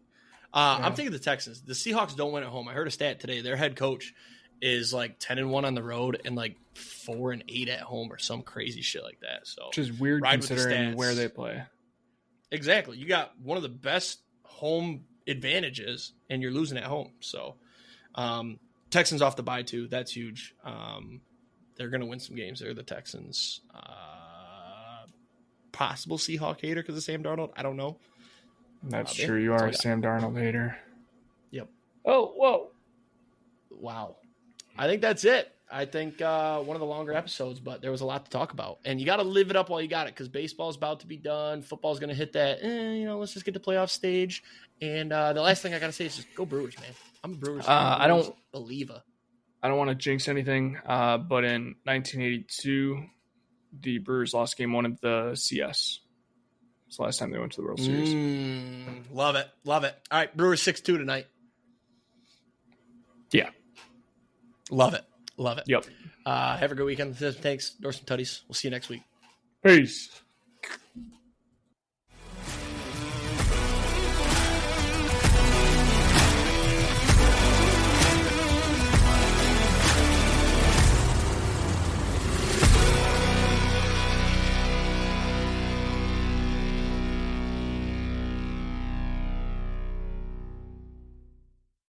I'm taking the Texans. The Seahawks don't win at home. I heard a stat today. Their head coach is 10-1 on the road and 4-8 at home or some crazy shit like that. So, which is weird considering where they play. Exactly. You got one of the best home advantages and you're losing at home. So, Texans off the bye too. That's huge. They're going to win some games. They're the Texans. Possible Seahawk hater because of Sam Darnold. I don't know. That's true. You are a Sam Darnold hater. Yep. Oh, whoa. Wow. I think that's it. I think one of the longer episodes, but there was a lot to talk about. And you got to live it up while you got it because baseball's about to be done. Football's going to hit that, let's just get to playoff stage. And the last thing I got to say is just go Brewers, man. I'm a Brewers fan. I don't believer. I don't want to jinx anything, but in 1982, the Brewers lost Game 1 of the CS. It's the last time they went to the World Series. Love it. Love it. All right, Brewers 6-2 tonight. Yeah. Love it. Love it. Yep. Have a good weekend. Thanks. Tanks Tuddies. We'll see you next week. Peace.